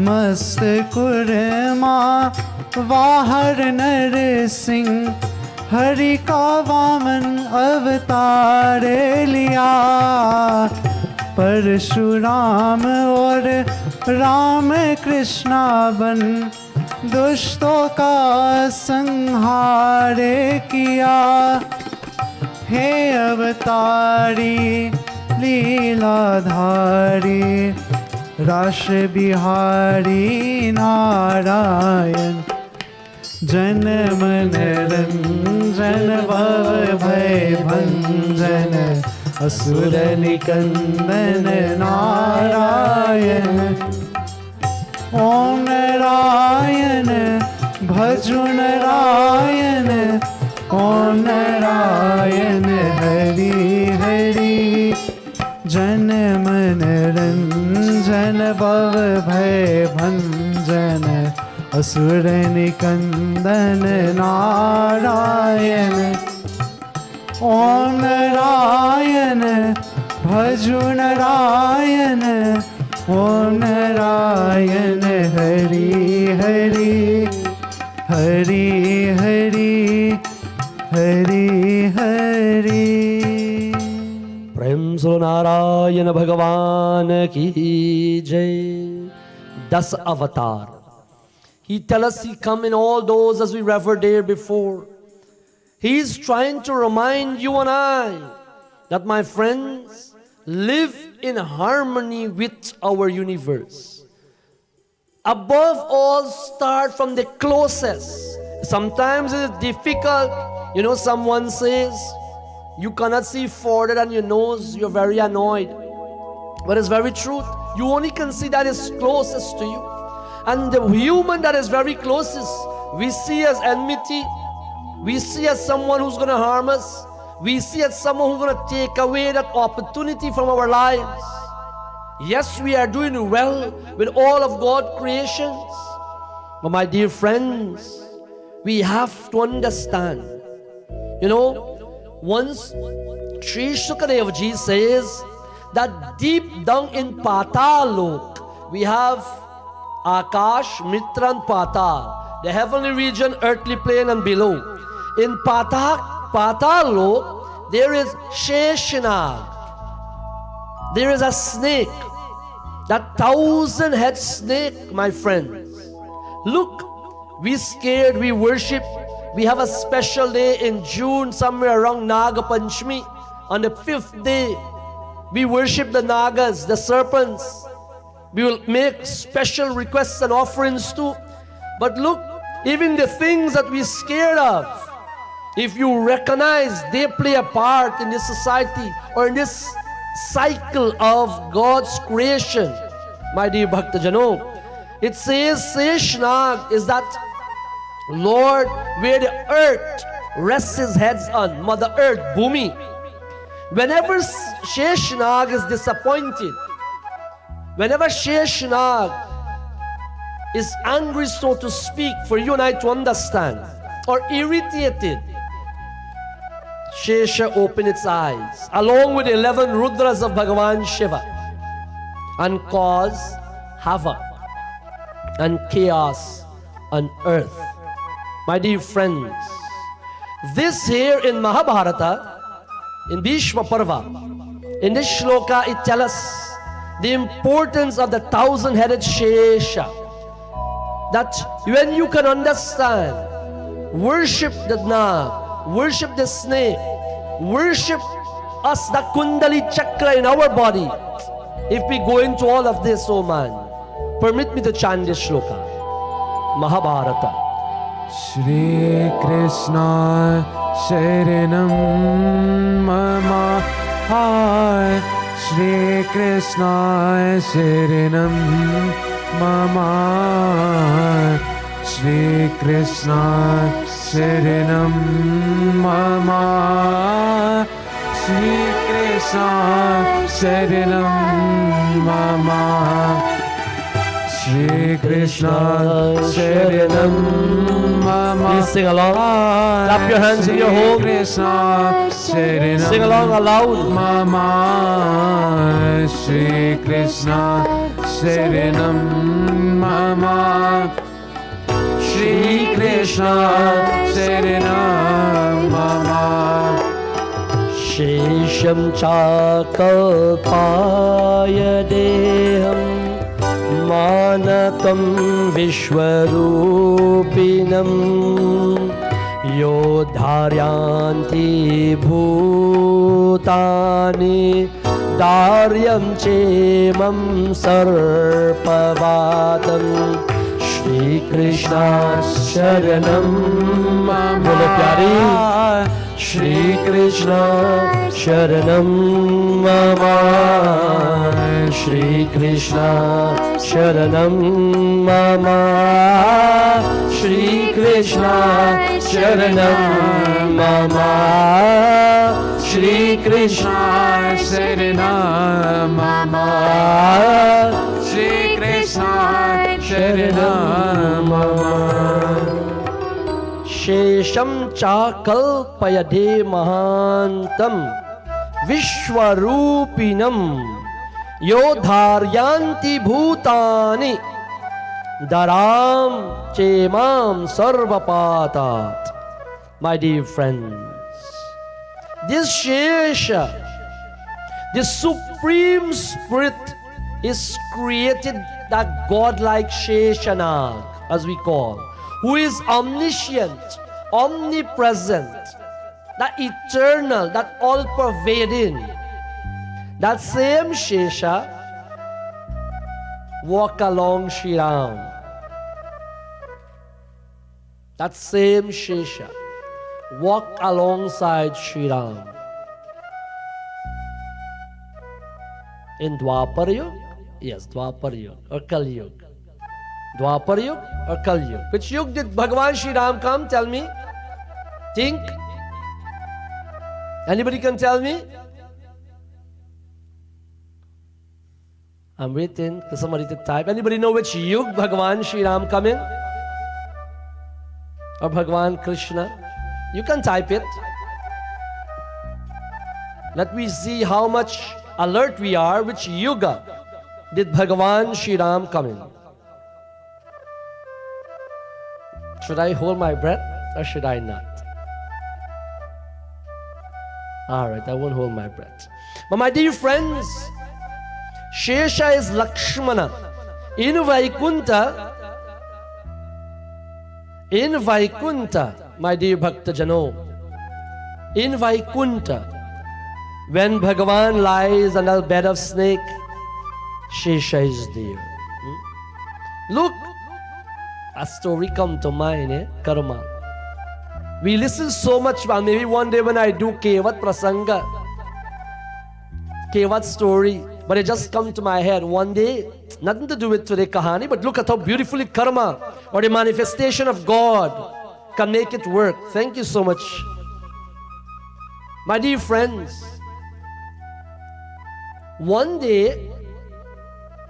मस्त कुरमा वाहर नर सिंह हरि का वामन अवतार लिया परशुराम और राम कृष्णा बन दुष्टों का संहार किया हे अवतारी लीलाधारी राश बिहारी नारायण जन मन रंजन भव भय भंजन असुर निकंदन नारायण ओम नारायण भजु नारायण ओम नारायण हरि हरि जन मन रंजन भव भय भंजन असुर निकंदन नारायण ओम नारायण भजु नारायण ओम नारायण हरि हरि हरि हरि हरि हरि प्रेम सो नारायण भगवान की जय. 10 अवतार. He tells us he come in all those as we revered there before. He is trying to remind you and I that, my friends, live in harmony with our universe. Above all, start from the closest. Sometimes it is difficult. You know, someone says, you cannot see further than your nose, you're very annoyed. But it's very true. You only can see that is closest to you. And the human that is very closest, we see as enmity, we see as someone who's going to harm us, we see as someone who's going to take away that opportunity from our lives. Yes, we are doing well with all of God's creations. But my dear friends, we have to understand, you know, once Sri Shukadev Ji says that deep down in Patalok, we have Akash, Mitra and Patal, the heavenly region, earthly plane and below. In Patalok, there is Sheshanag. There is a snake, that 1,000-head snake, my friends. Look, we scared, we worship. We have a special day in June, somewhere around Naga Panchami. On the 5th day, we worship the Nagas, the serpents. We will make special requests and offerings too. But look, even the things that we're scared of, if you recognize they play a part in this society or in this cycle of God's creation, my dear Bhaktajano, it says Seshnag is that Lord where the earth rests his heads on, Mother Earth, Bhumi. Whenever Sheshnag is disappointed, whenever Sheshnag is angry, so to speak, for you and I to understand, or irritated, Shesha open its eyes, along with the 11 Rudras of Bhagavan Shiva, and cause havoc and chaos on earth. My dear friends, this here in Mahabharata, in Bhishma Parva, in this shloka, it tells us the importance of the 1,000-headed Shesha. That when you can understand, worship the Nag, worship the snake, worship us, the Kundali Chakra in our body. If we go into all of this, oh man, permit me to chant this shloka. Mahabharata. Shri Krishna Sharanam Mama Shri Krishna Sharanam Mama Shri Krishna Sharanam Mama Shri Krishna Sharanam Mama Shri Krishna Sharanam Mama. Please sing along. Clap your hands in your home. Krishna Sharanam Sing along aloud. Mama. Shri Krishna Sharanam Mama. Shri Krishna Sharanam Mama. Shesham chakalpaya deham Manatam Vishwarupinam Yodharyanti Bhutani Daryam Chemam Sarpavatam Shri Krishna Sharanam Mama Bolo pyari Shri Krishna Sharanam Mama Shri Krishna Sharanam Mama Shri Krishna Sharanam Mama Shri Krishna Sharanam Mama Shri Krishna Sharanam Mama Shesham chakalpayade mahantam Vishwarupinam Yodharyanti Bhutani Daram Chemam Sarvapatat. My dear friends, this Shesha, this Supreme Spirit is created, that godlike Sheshanag, as we call, who is omniscient, omnipresent, that eternal, that all-pervading. That same Shesha walk along Shri Ram. That same Shesha walk alongside Shri Ram. In Dwapar Yuga? Yes, Dwapar Yuga or Kali Yuga. Dwapar Yuga or Kali Yuga? Which Yuga did Bhagavan Shri Ram come? Tell me. Think. Anybody can tell me? I'm waiting for somebody to type. Anybody know which Yuga Bhagavan Shri Ram come in? Or Bhagavan Krishna? You can type it. Let me see how much alert we are. Which Yuga did Bhagavan Shri Ram come in? Should I hold my breath or should I not? Alright, I won't hold my breath. But my dear friends, Shesha is Lakshmana. In Vaikunta, my dear Bhakta Jano, in Vaikunta, when Bhagavan lies on a bed of snake, Shesha is there. Look, a story come to mind, Karma. We listen so much, maybe one day when I do Kevat Prasanga, Kevat story, but it just come to my head one day, nothing to do with today Kahani, but look at how beautifully Karma, or the manifestation of God, can make it work. Thank you so much. My dear friends, one day,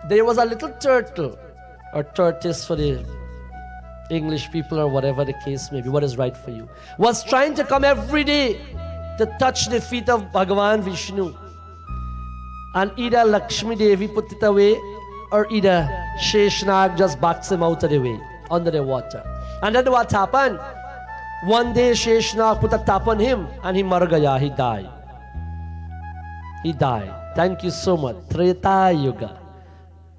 there was a little turtle, or tortoise for the English people, or whatever the case may be, what is right for you, was trying to come every day to touch the feet of Bhagavan Vishnu. And either Lakshmi Devi put it away, or either Sheshnag just backs him out of the way, under the water. And then what happened? One day Sheshnag put a tap on him, and he margaya, he died. He died. Thank you so much. Treta Yuga.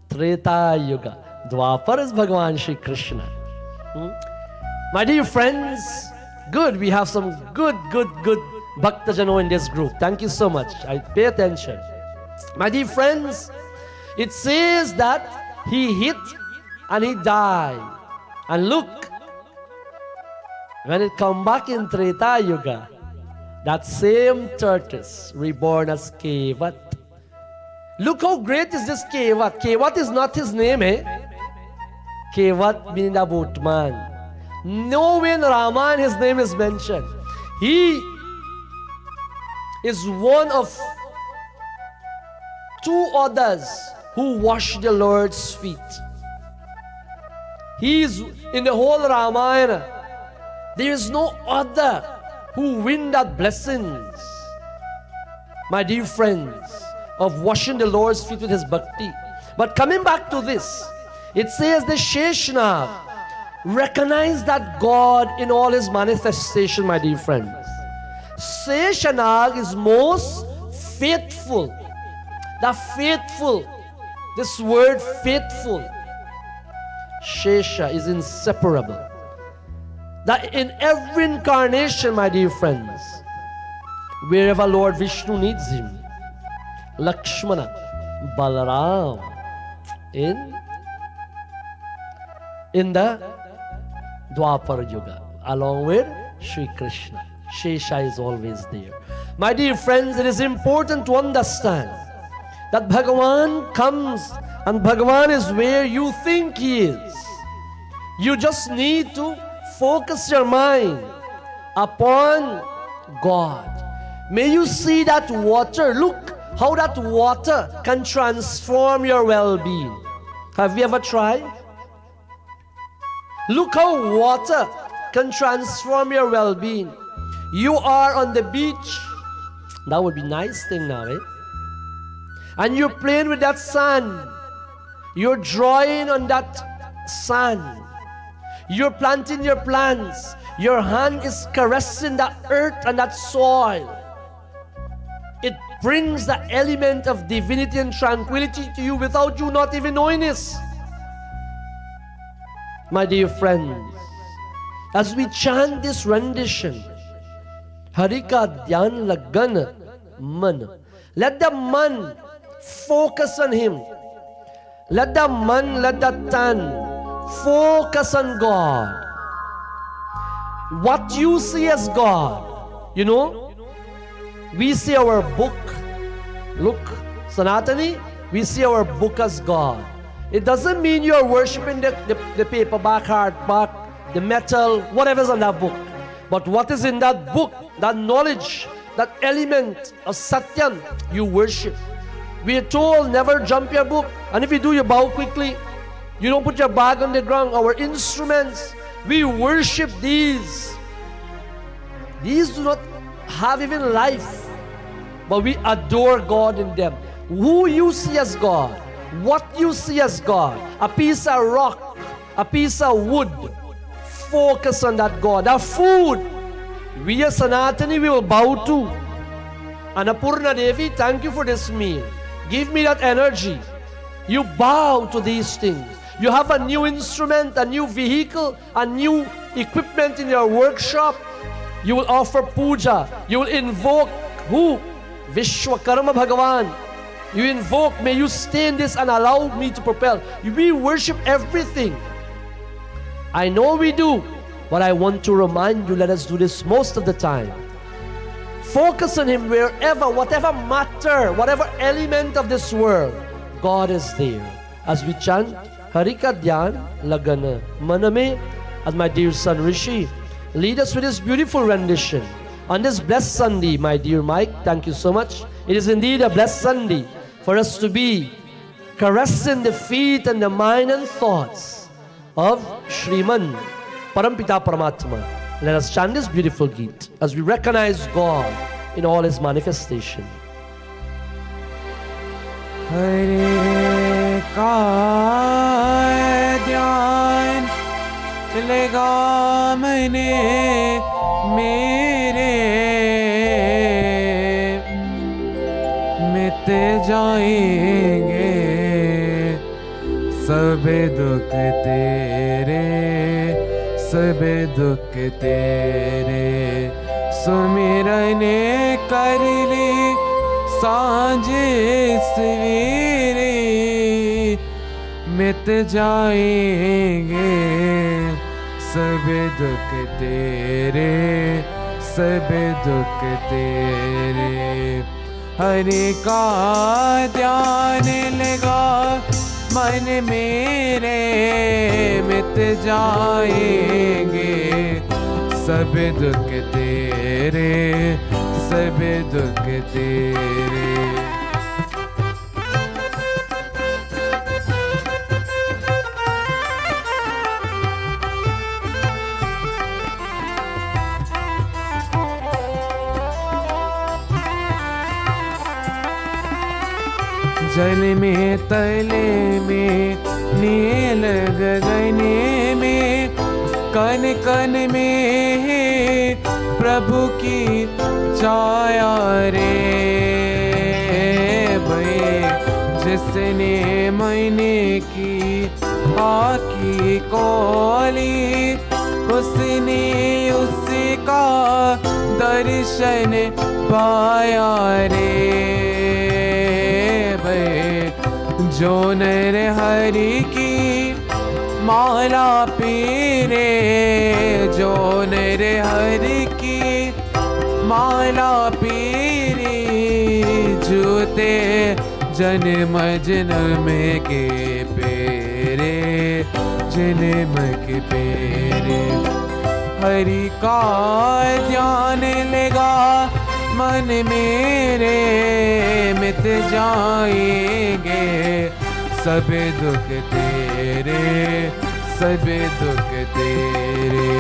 Treta Yuga. Dwapar is Bhagavan Shri Krishna. My dear friends, good, we have some good Bhakta Jano in this group. Thank you so much. I pay attention. My dear friends, it says that he hit and he died. And look, When it come back in Treta Yuga, that same tortoise reborn as Kevat. Look how great is this Kevat. Kevat is not his name, Kevat meaning the boatman. Nowhere in Ramayana his name is mentioned. He is one of two others who wash the Lord's feet. He is in the whole Ramayana. There is no other who win that blessings, my dear friends, of washing the Lord's feet with his bhakti. But coming back to this, it says the Sheshnag recognize that God in all his manifestation, my dear friends. Sheshnag is most faithful. The faithful, this word faithful, Shesha is inseparable. That in every incarnation, my dear friends, wherever Lord Vishnu needs him, Lakshmana, Balaram, in the Dwapar Yuga, along with Sri Krishna. Shesha is always there. My dear friends, it is important to understand that Bhagavan comes and Bhagavan is where you think he is. You just need to focus your mind upon God. May you see that water. Look how that water can transform your well-being. Have you ever tried? Look how water can transform your well-being. You are on the beach. That would be a nice thing now, and you're playing with that sand. You're drawing on that sand. You're planting your plants. Your hand is caressing that earth and that soil. It brings the element of divinity and tranquility to you without you not even knowing this. My dear friends, as we chant this rendition, Harika Dhyan Lagan Man, let the man focus on him. Let the man, let the tan focus on God. What you see as God, you know, we see our book. Look, Sanatani, we see our book as God. It doesn't mean you're worshiping the paperback, hardback, the metal, whatever's on that book. But what is in that book, that knowledge, that element of Satyam, you worship. We are told never jump your book. And if you do, you bow quickly. You don't put your bag on the ground. Our instruments, we worship these. These do not have even life, but we adore God in them. Who you see as God, what you see as God, a piece of rock, a piece of wood, focus on that God. That food, we as Sanatani, we will bow to. Annapurna Devi, thank you for this meal. Give me that energy. You bow to these things. You have a new instrument, a new vehicle, a new equipment in your workshop. You will offer puja. You will invoke who? Vishwakarma Bhagavan. You invoke, may you stay in this and allow me to propel. We worship everything. I know we do, but I want to remind you, let us do this most of the time. Focus on Him wherever, whatever matter, whatever element of this world, God is there. As we chant, Harika Dhyan Lagana Maname, as my dear son Rishi, lead us with this beautiful rendition. On this blessed Sunday, my dear Mike, thank you so much. It is indeed a blessed Sunday for us to be caressing the feet and the mind and thoughts of Shriman Parampita Paramatma. Let us chant this beautiful Geet as we recognize God in all His manifestation. Hare ka dhyan lega maine mere mit jayenge sab dukh tere सब दुख तेरे सुमिरने कर ले सांझ सवेरे मिट जाएंगे सब दुख तेरे, सब दुख तेरे। हरि का ध्यान लगा मन मेरे, मिट जाएंगे सब दुख तेरे, सब दुख तेरे। जल में तले में नील गगने में, कन कन में है प्रभु की छाया रे भये। जिसने मैंने की आँखी खोली, उसने उसका दर्शन पाया रे। जो नर हरि की माला पीरे, जो नर हरि की माला पीरे, जूते जन्म जन्म के पेरे, जन्म के पेरे। हरि का ध्यान लगा मन मेरे, मिट जाएंगे सब दुख तेरे, सब दुख तेरे।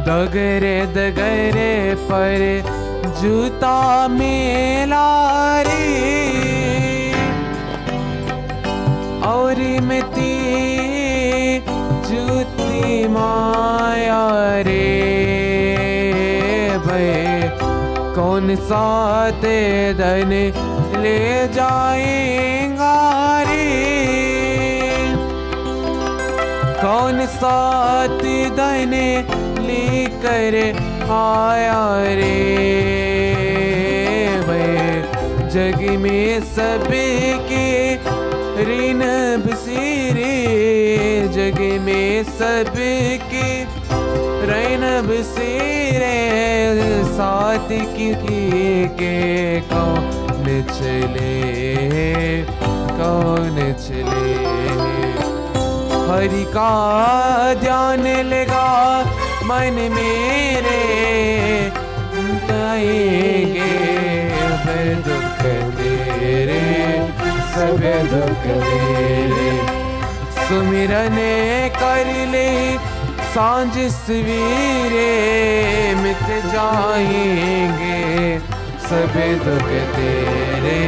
दगरे दगरे पर जूता मेला रे, और मिट्टी जूती माया रे भय। कौन सा ते धन ले जाएगा रे, कौन सा ते धन लेकर आया रे भय। जग में सबके ऋण बसेरे, जग में सबके ऋण बसेरे। साथ के कौन चले, कौन चले। हरि का ध्यान लगा मन मेरे, गाएंगे सब दुख तेरे, सब दुख तेरे। सुमिरन कर ले सांझ सवेरे, मिट जाएंगे सब दुख तेरे,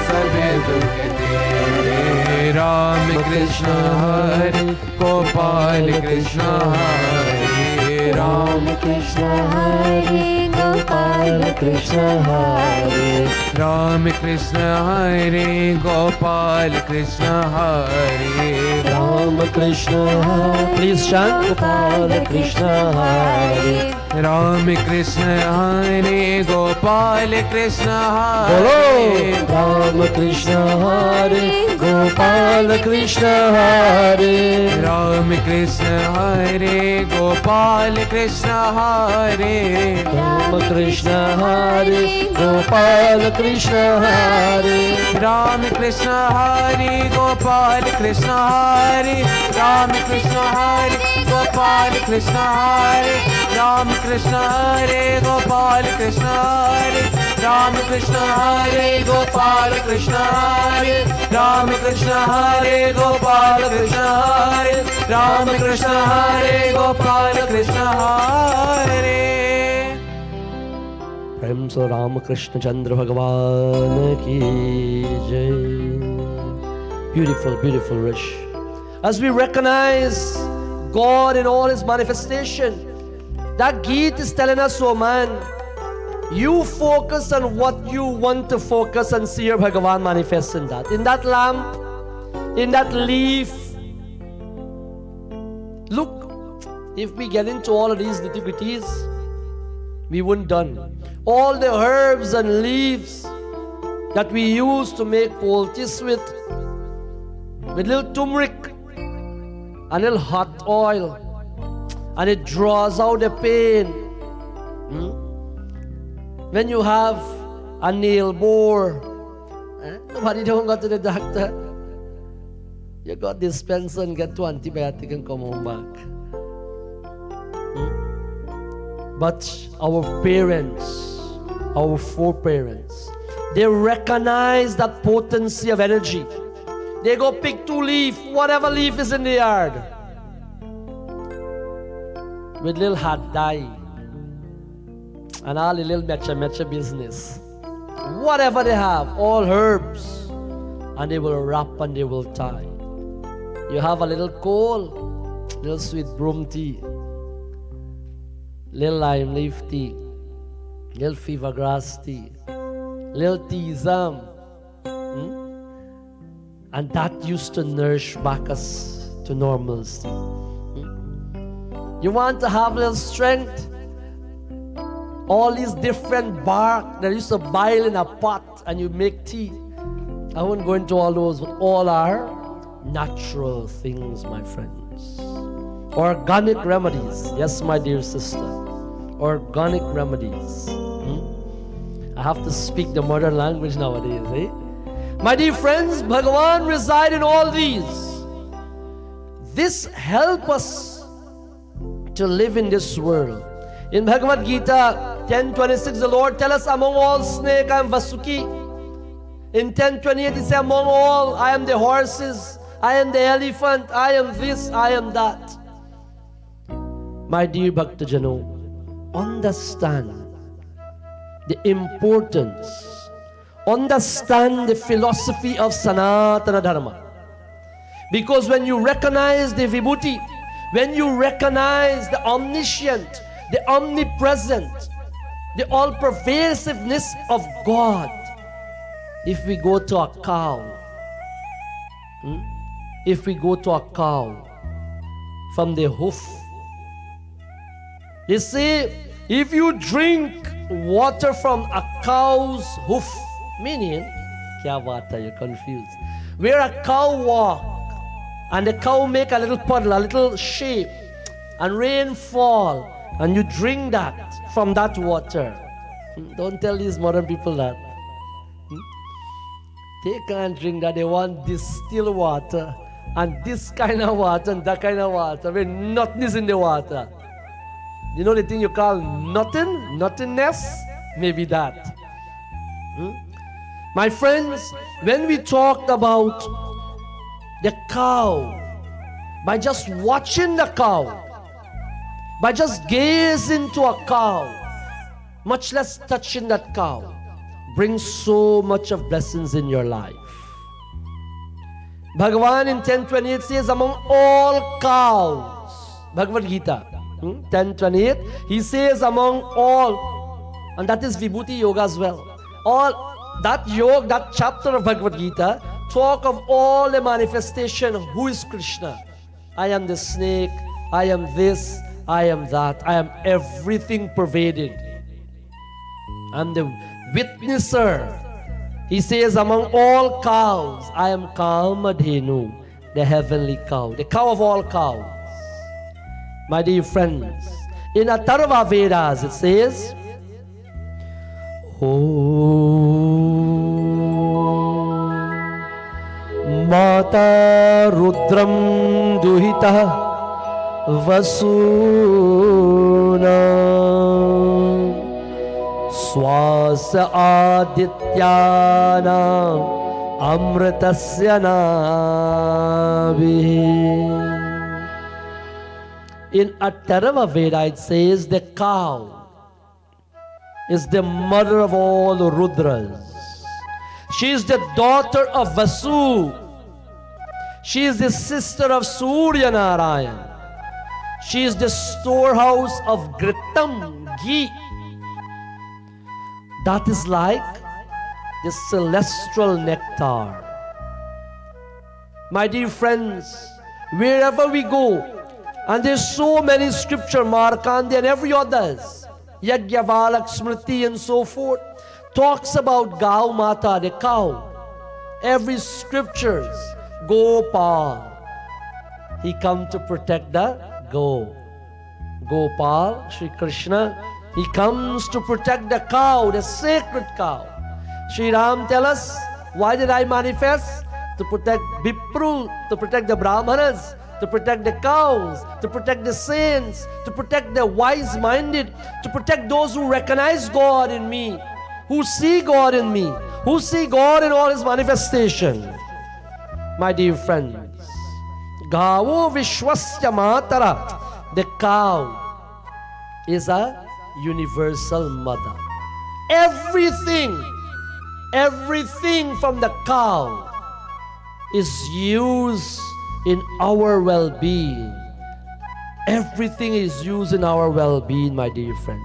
सब दुख तेरे। राम कृष्ण हरे गोपाल कृष्ण हरे, राम कृष्ण हरे गोपाल कृष्ण हरे, राम कृष्ण हरे गोपाल कृष्ण हरे, Ram Krishna Hare. Please chant Gopal Krishna Hare. Ram Krishna हरे गोपाल कृष्ण बोलो हरे, राम कृष्ण हरे गोपाल कृष्ण हरे, राम कृष्ण हरे गोपाल कृष्ण हरे, राम कृष्ण हरे गोपाल कृष्ण हरे, राम कृष्ण हरे गोपाल कृष्ण हरे, राम कृष्ण हरे गोपाल कृष्ण हरे, राम कृष्ण हरे गोपाल कृष्ण हरे, राम कृष्ण हरे गोपाल कृष्ण हरे, राम कृष्ण हरे गोपाल कृष्ण हरे, राम कृष्ण हरे गोपाल कृष्ण हरे। प्रेम से राम कृष्ण चंद्र भगवान की जय। Beautiful, beautiful wish. As we recognize God in all His manifestation, that Geet is telling us, oh man, you focus on what you want to focus and see your Bhagavan manifest in that. In that lamp, in that leaf, Look, if we get into all of these nitty-gritties, we wouldn't done. All the herbs and leaves that we use to make poultice with little turmeric and little hot oil, and it draws out the pain. When you have a nail bore, nobody don't go to the doctor. You got dispenser and get 2 antibiotics and come home back. But our parents, our foreparents, they recognize that potency of energy. They go pick 2 leaf, whatever leaf is in the yard, with little hot dye and all the little mecha business. Whatever they have, all herbs, and they will wrap and they will tie. You have a little coal, little sweet broom tea, little lime leaf tea, little fever grass tea, little tisam. And that used to nourish back us to normalcy. You want to have a little strength? All these different bark that used to boil in a pot and you make tea. I won't go into all those, but all are natural things, my friends. Organic remedies. Yes, my dear sister. Organic remedies. I have to speak the modern language nowadays, eh? My dear friends, Bhagavan reside in all these. This help us to live in this world. In Bhagavad Gita 10:26, the Lord tells us, among all snake I am Vasuki. In 10:28, he says, among all I am the horses, I am the elephant, I am this, I am that. My dear Bhaktajano, understand the importance, understand the philosophy of Sanatana Dharma. Because when you recognize the Vibhuti, when you recognize the omniscient, the omnipresent, the all-pervasiveness of God, if we go to a cow, if we go to a cow from the hoof, they say, if you drink water from a cow's hoof, meaning, kya baat hai, you're confused. Where a cow walk, and the cow make a little puddle, a little shape, and rain fall, and you drink that from that water. Don't tell these modern people that. They can't drink that. They want distilled water, and this kind of water, and that kind of water, where nothing is in the water. You know the thing you call nothing? Nothingness? Maybe that. My friends, when we talked about the cow, by just watching the cow, by just gazing to a cow, much less touching that cow, brings so much of blessings in your life. Bhagavan in 10:28 says, among all cows, Bhagavad Gita 10:28, he says among all, and that is Vibhuti Yoga as well. All that yoga, that chapter of Bhagavad Gita, talk of all the manifestation of who is Krishna. I am the snake, I am this, I am that, I am everything pervaded. I'm the witnesser. He says, among all cows, I am Kalmadhenu, the heavenly cow, the cow of all cows. My dear friends, in Atharva Vedas it says, Mata Rudram Duhita Vasuna Swasa Adityana Amritasya Nabi. In Atharva Veda it says the cow is the mother of all the Rudras. She is the daughter of Vasu. She is the sister of Surya Narayan. She is the storehouse of Gritam, ghee. That is like the celestial nectar. My dear friends, wherever we go, And there's so many scripture, Markandi and every others, Yagyavalak, Smriti and so forth, talks about Gau Mata, the cow. Every scriptures, Gopal. He come to protect the Gopal, Sri Krishna. He comes to protect the cow, the sacred cow. Sri Ram tell us, why did I manifest? To protect Bipru, to protect the Brahmanas, to protect the cows, to protect the saints, to protect the wise-minded, to protect those who recognize God in me, who see God in me, who see God in all His manifestation. My dear friends, Gavo Vishwasya Matara, the cow is a universal mother. Everything from the cow is used in our well-being. Everything is used in our well-being, my dear friends.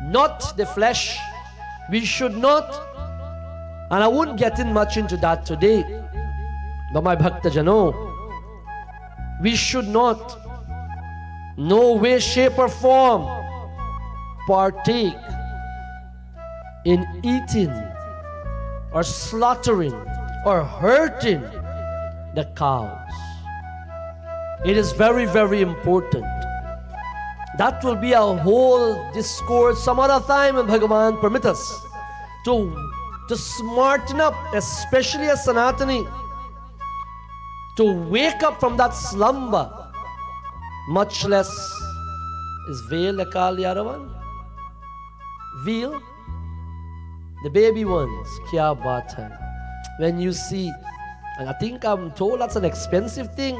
Not the flesh. We should not, and I won't get in much into that today, but my Bhakta Jano, we should not, no way, shape or form, partake in eating or slaughtering or hurting the cows. It is very, very important. That will be a whole discourse some other time when Bhagavan permit us to smarten up, especially as Sanatani, to wake up from that slumber. Much less is veil the kal yaravan? Veil? The baby ones, kya baat hai. When you see, and I think I'm told that's an expensive thing.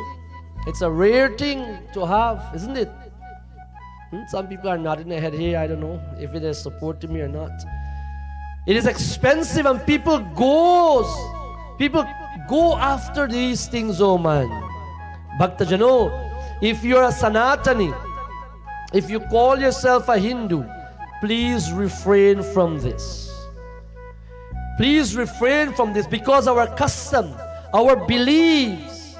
It's a rare thing to have, isn't it? Some people are nodding their head here. I don't know if it is supporting me or not. It is expensive and people go after these things, oh man. Bhakta Jano, if you're a Sanatani, if you call yourself a Hindu, please refrain from this. Please refrain from this, because our custom, our beliefs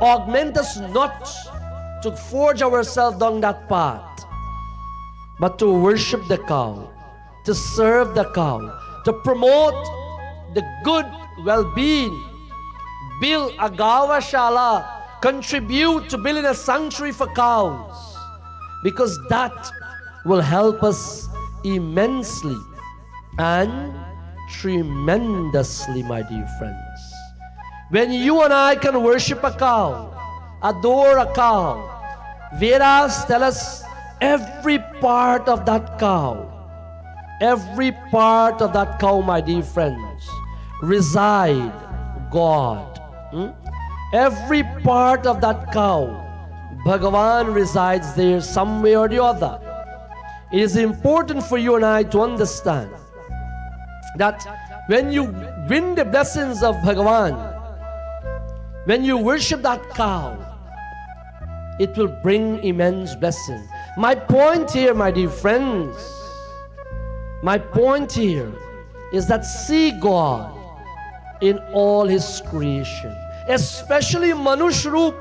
augment us not to forge ourselves down that path, but to worship the cow, to serve the cow, to promote the good well-being, build a Gavashala, contribute to building a sanctuary for cows, because that will help us immensely and tremendously, my dear friends. When you and I can worship a cow, adore a cow, Vedas tell us every part of that cow, my dear friends, reside God. Every part of that cow, Bhagavan resides there some way or the other. It is important for you and I to understand that when you win the blessings of Bhagavan, when you worship that cow, it will bring immense blessing. My point here, my dear friends, my point here is that see God in all His creation, especially Manush Roop,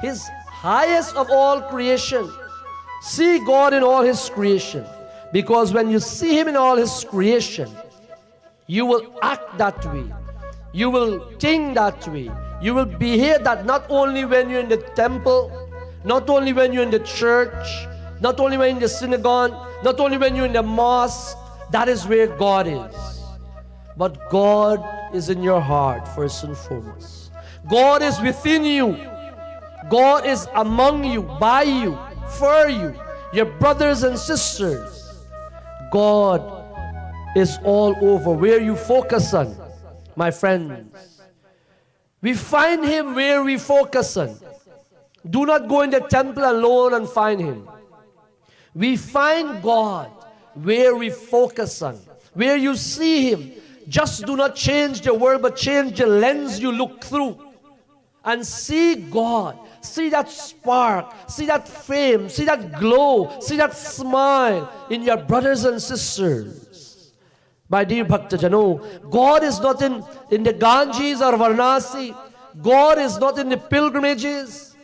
His highest of all creation. See God in all His creation, because when you see Him in all His creation, you will act that way, you will think that way, you will behave that, not only when you're in the temple, not only when you're in the church, not only when you're in the synagogue, not only when you're in the mosque. That is where God is. But God is in your heart first and foremost. God is within you. God is among you, by you, for you, your brothers and sisters. God is all over. Where you focus on, my friends, we find Him where we focus on. Do not go in the temple alone and find Him. We find God where we focus on, where you see Him. Just do not change the world, but change the lens you look through. And see God, see that spark, see that fame, see that glow, see that smile in your brothers and sisters. My dear Bhakta Jano, God is not in the Ganges or Varanasi. God is not in the pilgrimages.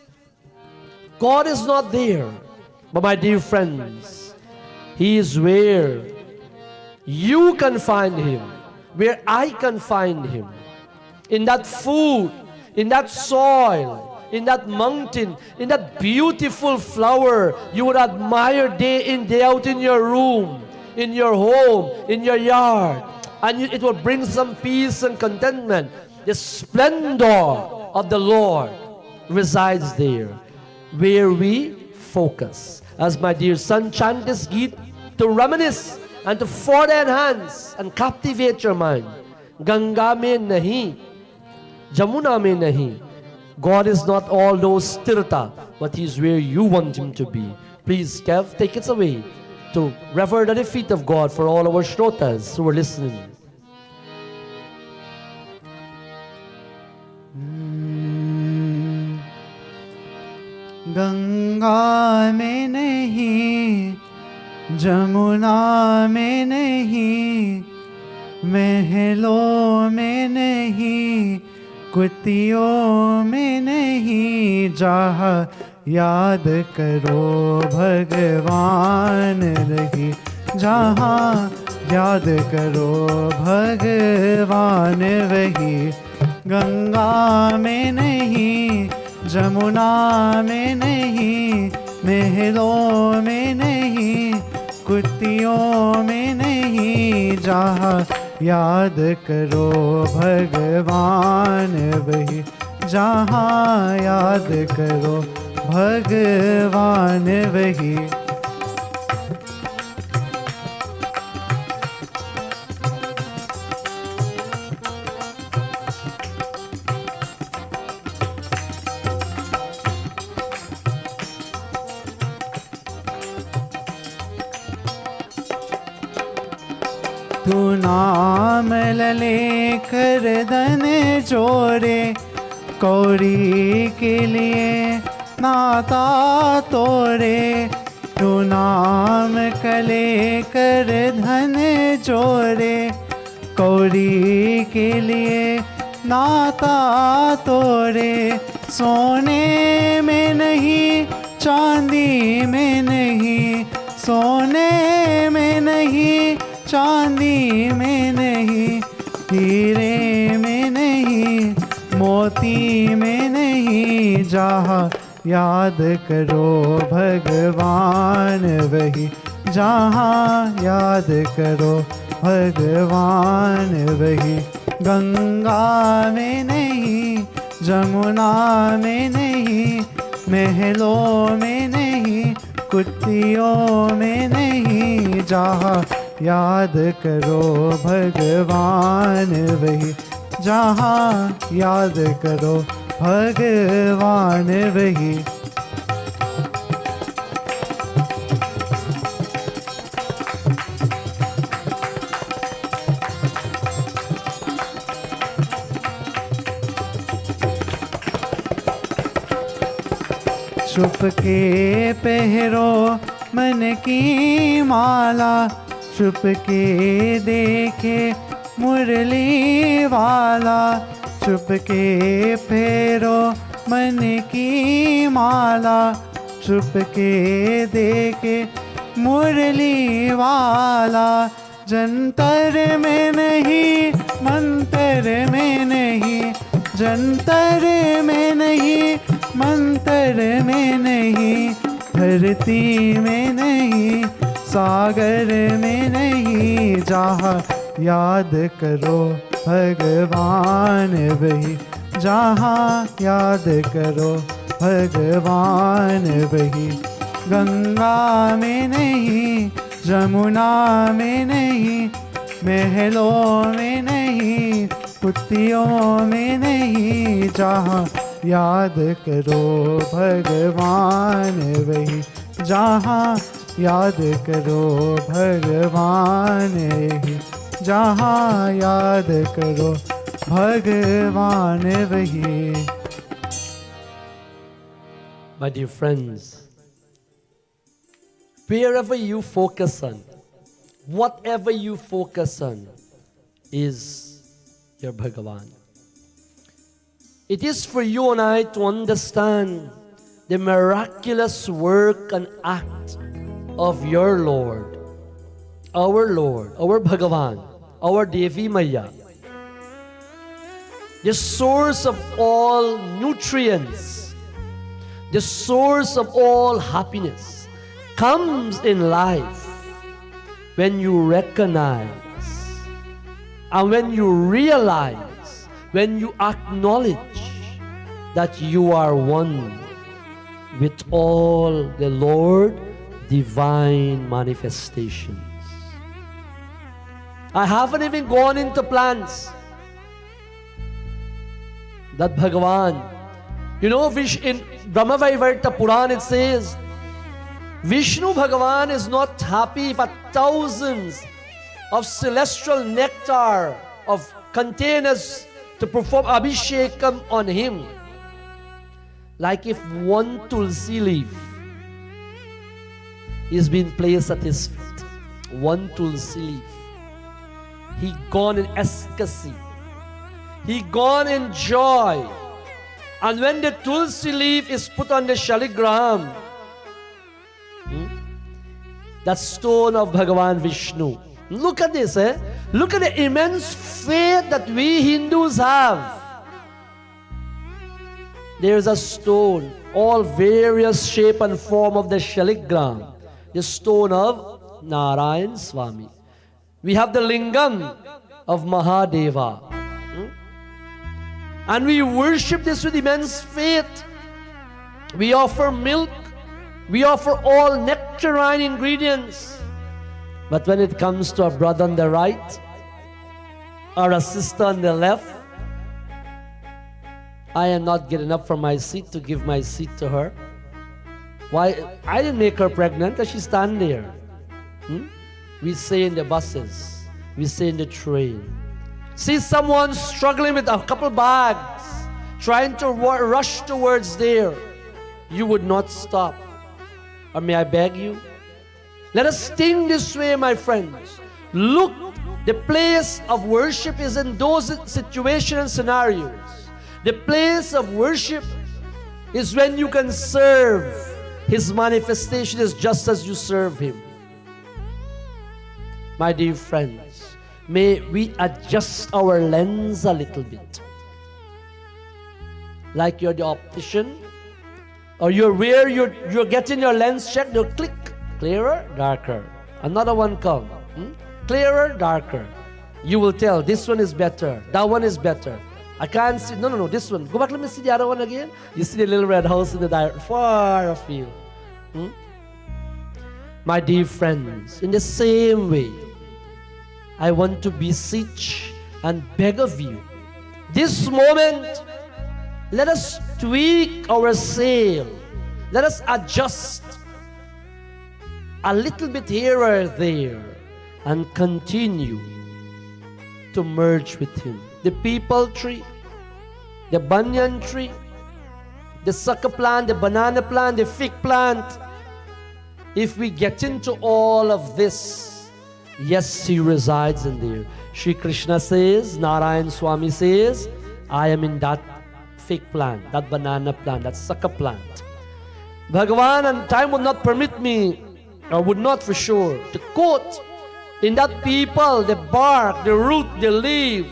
God is not there. But my dear friends, He is where you can find Him, where I can find Him. In that food, in that soil, in that mountain, in that beautiful flower you would admire day in, day out in your room, in your home, in your yard. And it will bring some peace and contentment. The splendor of the Lord resides there, where we focus. As my dear son chant this Geet, to reminisce and to further enhance and captivate your mind. Ganga mein nahi, Jamuna mein nahi. God is not all those tirtha, but He is where you want Him to be. Please, Kev, take it away to reverence at the feet of God for all our shrotas who are listening. Ganga में नहीं, जमुना में नहीं, महलों में नहीं, कुतियों में नहीं, जहाँ याद करो भगवान रही, जहाँ याद करो भगवान वही। गंगा में नहीं, जमुना में नहीं, महलों में नहीं, कुतियों में नहीं, जहाँ याद करो भगवान वही, जहाँ याद करो भगवान वही। तू नाम लले कर धन जोड़े, कौड़ी के लिए नाता तोड़े। तू नाम कले कर धन जोड़े, कौड़ी के लिए नाता तोड़े। सोने में नहीं, चांदी में नहीं, सोने में नहीं, चांदी में नहीं, हीरे में नहीं, मोती में नहीं, जहाँ याद करो भगवान वही, जहाँ याद करो भगवान वही। गंगा में नहीं, जमुना में नहीं, महलों में नहीं, कुतियों में नहीं, जहाँ याद करो भगवान वही, जहाँ याद करो भगवान वही। छुप के पहरो मन की माला, छुप के देखे मुरली वाला। छुप के फेरो मन की माला, छुप के देखे मुरली वाला। जंतर में नहीं, मंतर में नहीं, जंतर में नहीं, मंतर में नहीं, धरती में नहीं, सागर में नहीं, जहाँ याद करो भगवान वही, जहाँ याद करो भगवान वही। गंगा में नहीं, जमुना में नहीं, महलों में नहीं, कुतियों में नहीं, जहाँ याद करो भगवान वही, जहाँ याद करो भगवान वही, जहाँ याद करो भगवान वही। My dear friends, wherever you focus on, whatever you focus on is your Bhagavan. It is for you and I to understand the miraculous work and act of your Lord, our Bhagavan, our Devi Maya, the source of all nutrients, the source of all happiness, comes in life when you recognize and when you realize, when you acknowledge that you are one with all the Lord divine manifestations. I haven't even gone into plans that Bhagavan, in Brahma Vaivarta Puran it says, Vishnu Bhagavan is not happy if thousands of celestial nectar of containers to perform Abhishekam on him. Like if one tulsi leaf is being placed at his feet, one tulsi leaf, he gone in ecstasy, he gone in joy. And when the tulsi leaf is put on the shaligram, that stone of Bhagavan Vishnu, look at this, look at the immense faith that we Hindus have. There is a stone, all various shape and form of the shaligram, the stone of Narayan Swami. We have the lingam of Mahadeva. And we worship this with immense faith. We offer milk, we offer all nectarine ingredients. But when it comes to a brother on the right or a sister on the left, I am not getting up from my seat to give my seat to her. Why? I didn't make her pregnant, that she stand there. We say in the buses, we say in the train. See someone struggling with a couple bags, trying to rush towards there. You would not stop. Or may I beg you? Let us think this way, my friends. Look, the place of worship is in those situations and scenarios. The place of worship is when you can serve. His manifestation is just as you serve Him. My dear friends, may we adjust our lens a little bit. Like you're the optician, or you're getting your lens checked, they'll click, clearer, darker. Another one come, clearer, darker. You will tell, this one is better, that one is better. I can't see, no, this one. Go back, let me see the other one again. You see the little red house in the dirt, far afield. My dear friends, in the same way, I want to beseech and beg of you, this moment, let us tweak our sail. Let us adjust a little bit here or there and continue to merge with Him. The peepal tree, the banyan tree, the sucker plant, the banana plant, the fig plant. If we get into all of this, yes, He resides in there. Shri Krishna says, Narayan Swami says, I am in that fig plant, that banana plant, that sucker plant. Bhagavan, and time would not permit me, or would not for sure, to quote in that peepal, the bark, the root, the leaf,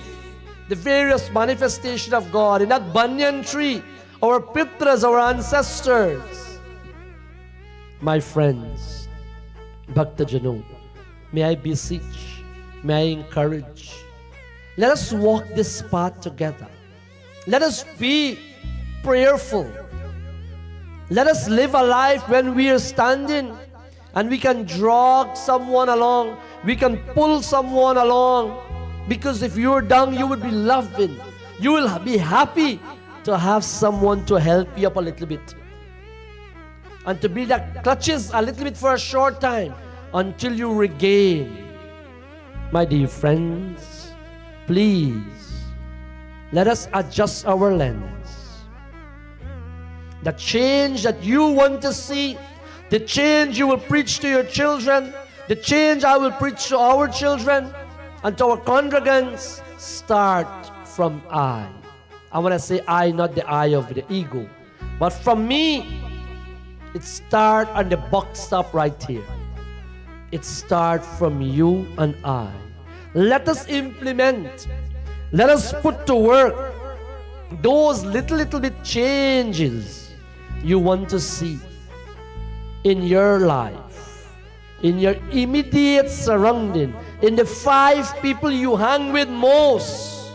the various manifestation of God, in that banyan tree, our pitras, our ancestors. My friends, Bhakta Jano, may I beseech, may I encourage, let us walk this path together. Let us be prayerful. Let us live a life when we are standing and we can drag someone along, we can pull someone along. Because if you're down, you would be loving. You will be happy to have someone to help you up a little bit. And to be like clutches a little bit for a short time until you regain. My dear friends, please, let us adjust our lens. The change that you want to see, the change you will preach to your children, the change I will preach to our children, and to our congregants, start from I. I want to say I, not the I of the ego. But from me, it starts on the box stop right here. It starts from you and I. Let us implement, let us put to work those little bit changes you want to see in your life, in your immediate surrounding, in the 5 people you hang with most,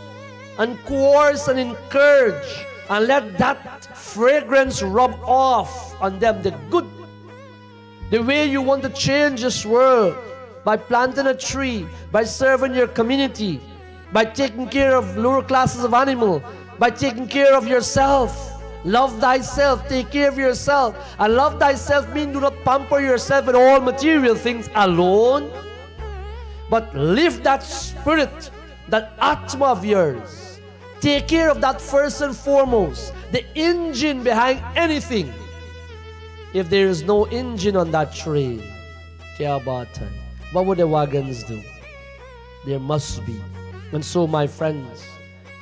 and coerce and encourage, and let that fragrance rub off on them, the good, the way you want to change this world, by planting a tree, by serving your community, by taking care of lower classes of animal, by taking care of yourself. Love thyself, take care of yourself. And love thyself means do not pamper yourself with all material things alone, but live that spirit, that atma of yours. Take care of that first and foremost, the engine behind anything. If there is no engine on that train, what would the wagons do? There must be. And so, my friends,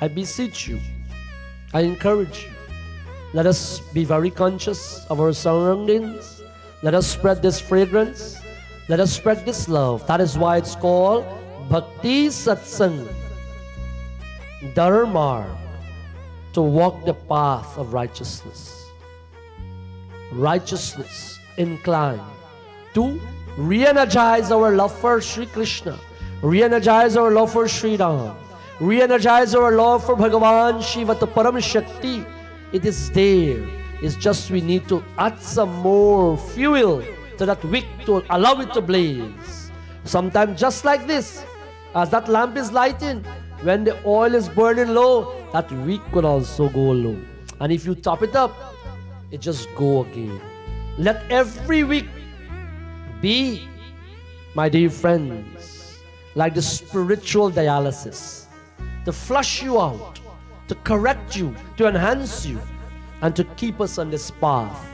I beseech you, I encourage you, let us be very conscious of our surroundings. Let us spread this fragrance. Let us spread this love. That is why it's called Bhakti Satsang, Dharma, to walk the path of righteousness. Righteousness inclined to re-energize our love for Sri Krishna, re-energize our love for Sri Ram, re-energize our love for Bhagavan Shiva, the Param Shakti. It is there. It's just we need to add some more fuel to that wick to allow it to blaze. Sometimes just like this, as that lamp is lighting, when the oil is burning low, that wick will also go low. And if you top it up, it just go again. Let every wick be, my dear friends, like the spiritual dialysis, to flush you out, to correct you, to enhance you, and to keep us on this path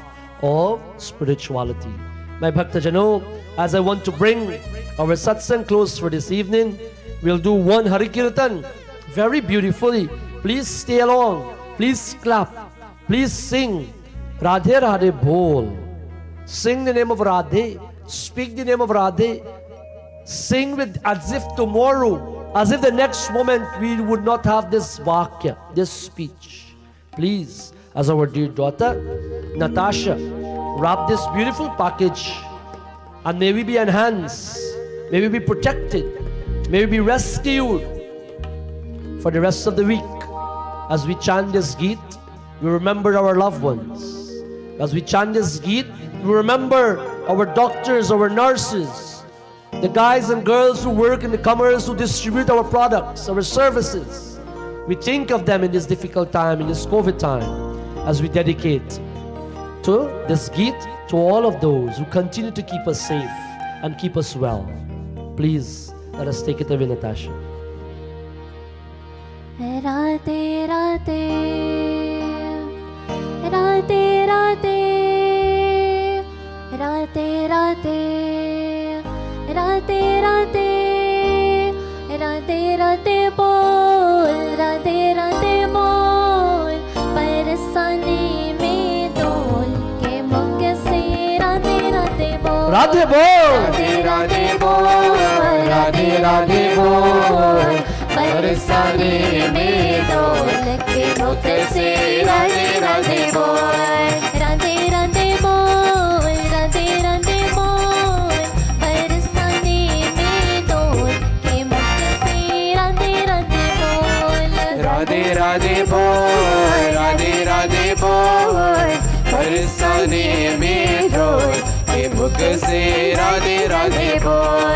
of spirituality. My Bhaktajano, as I want to bring our satsang close for this evening, we'll do one Hari Kirtan very beautifully. Please stay along, please clap, please sing Radhe Radhe Bol. Sing the name of Radhe, speak the name of Radhe, sing with as if tomorrow, as if the next moment we would not have this vakya, this speech. Please, as our dear daughter, Natasha, wrap this beautiful package and may we be enhanced, may we be protected, may we be rescued for the rest of the week. As we chant this Geet, we remember our loved ones. As we chant this Geet, we remember our doctors, our nurses, the guys and girls who work in the commerce, who distribute our products, our services. We think of them in this difficult time, in this COVID time, as we dedicate to this Geet to all of those who continue to keep us safe and keep us well. Please, let us take it away, Natasha. Radhe Radhe, Radhe Radhe, Radhe Radhe, Radhe Radhe, Radhe Radhe Bol, Radhe Radhe Bol, Parsane mein dol ke mukh se Radhe Radhe Bol, Radhe Bol, Radhe Radhe Bol, Radhe Radhe Bol, Parsane mein dol ke mukh se Radhe Radhe Bol, Radhe Radhe Bol, Radhe Radhe Bol, Parsane mein dol ke mukh se Radhe Radhe Bol, Radhe Radhe Bol, Radhe Radhe Bol, Parsane mein dol ke mukh se Radhe Radhe Bol.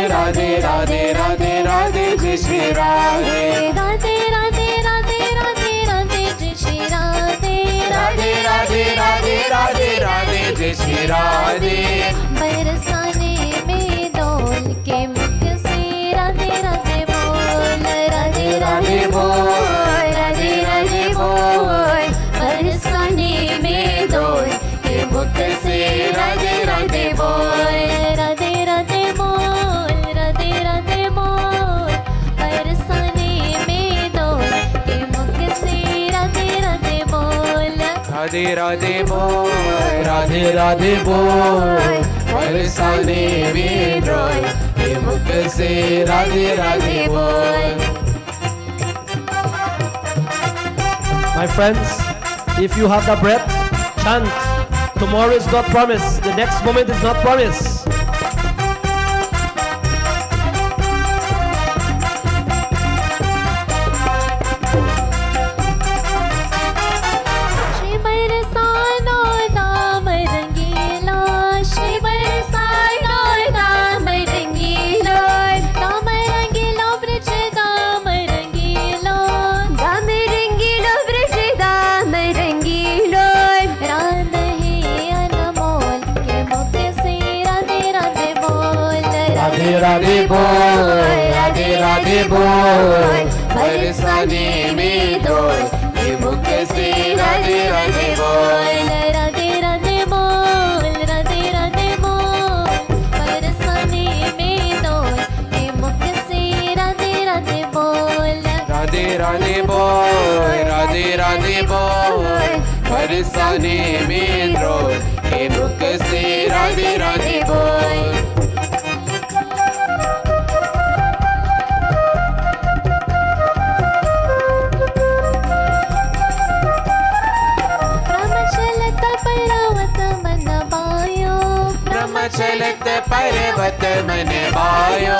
Radhe Radhe Radhe Radhe Jai Shri Radhe, Radhe Radhe Radhe Radhe Radhe Jai Shri Radhe, Radhe Radhe Radhe Radhe Radhe Jai Shri Radhe. बरसाने में डोल के मुख से राधे राधे बोल, राधे राधे बोल, राधे राधे बोल, राधे राधे बोल, बरसाने में ड्रोल, ये मुख से राधे राधे बोल। My friends, if you have the breath, chant. Tomorrow is not promised. The next moment is not promised. Shri बरसानो दाम रंगीला, श्री बरसानो दाम रंगीला, दाम रंगीला ब्रज दाम रंगीला, दाम रंगीला ब्रज दाम रंगीला, राधे अनमोल के मुख से राधे राधे बोल, राधे राधे बोल, राधे राधे बोल, बरसाने में ड्रोल, ये मुख से राधे राधे बोल। राधे राधे बोल, राधे राधे बोल, बरसाने में डोल, ये मुख से राधे राधे बोल, राधे राधे बोल, राधे राधे बोल, बरसाने में ड्रोल, ये मुख से राधे राधे बोल। ब्रह्मचलत पर्वत मन बायो, ब्रह्मचलत पर्वत मन बायो,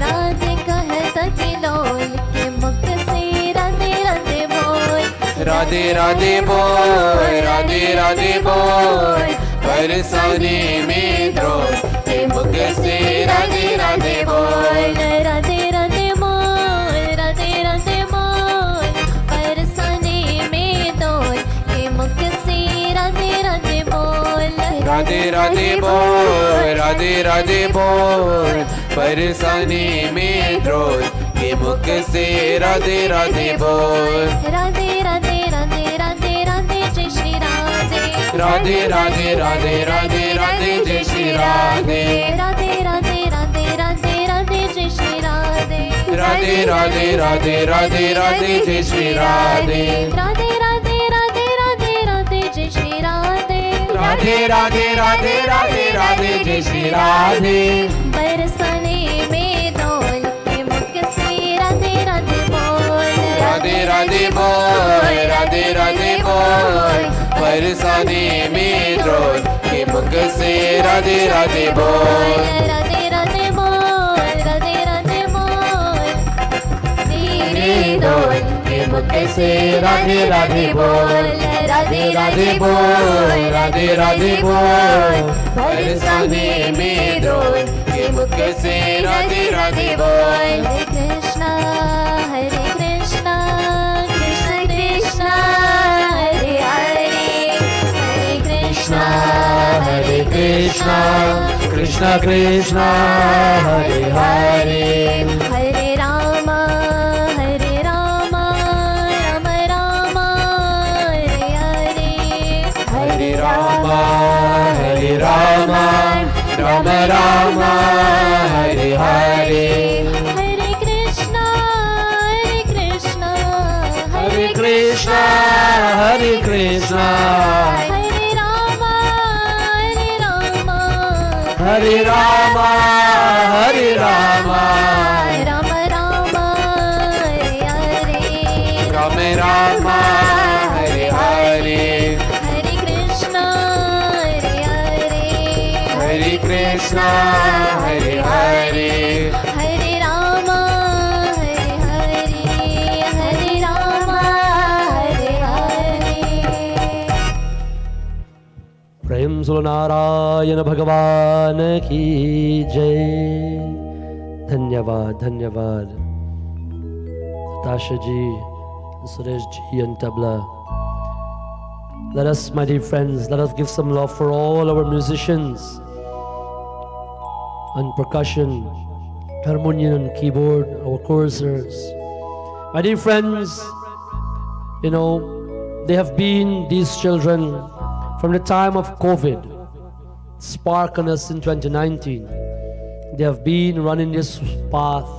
राधे कहत किलोल के मुख से राधे राधे बोल, राधे राधे बोल, राधे राधे बोल, बरसाने में ड्रोल, ये मुख से राधे राधे बोल। राधे राधे बोल, राधे राधे बोल, बरसाने में डोल, ये मुख से राधे राधे बोल, राधे राधे बोल, राधे राधे बोल, बरसाने में ड्रोल, ये मुख से राधे राधे बोल। राधे राधे राधे राधे राधे जय श्री राधे, राधे राधे राधे राधे राधे जय श्री राधे, राधे राधे राधे राधे राधे जय श्री राधे, राधे राधे राधे राधे राधे जय श्री राधे, राधे राधे राधे राधे राधे जय श्री राधे, राधे राधे राधे राधे राधे जय श्री राधे। बरसाने में डोल के मुख से राधे राधे बोल, राधे राधे बोल, राधे राधे बोल, बरसाने में ड्रोल, ये मुख से राधे राधे बोल। राधे राधे बोल, राधे राधे बोल, मेरे डोल के मुख से राधे राधे बोल, राधे राधे बोल, राधे राधे बोल, बरसाने में ड्रोल, ये मुख से राधे राधे बोल। हरे कृष्णा कृष्ण कृष्ण हरे हरे, हरे Krishna Hare Krishna, Krishna Krishna, Hare Hare, हरे Ram Ram Ram Hare Hare, Hare Rama, Hare Rama, Rama Rama, Hare Hare, हरे Krishna Hare Krishna, Hare Krishna, हरे Ram Hare Rama, Hare Rama, Ram Ram Hare Hare, Rama Rama, Hare Hare, हरे Krishna Hare Krishna, Hare Hare, हरे राम हरे राम हरे हरे। प्रेम सुनो नारायण भगवान की जय। धन्यवाद धन्यवाद Natasha ji, Suresh ji and tabla. Let us, my dear friends, let us give some love for all our musicians on percussion, harmonium and keyboard, our choristers. My dear friends, you know, they have been, these children, from the time of COVID, spark on us in 2019. They have been running this path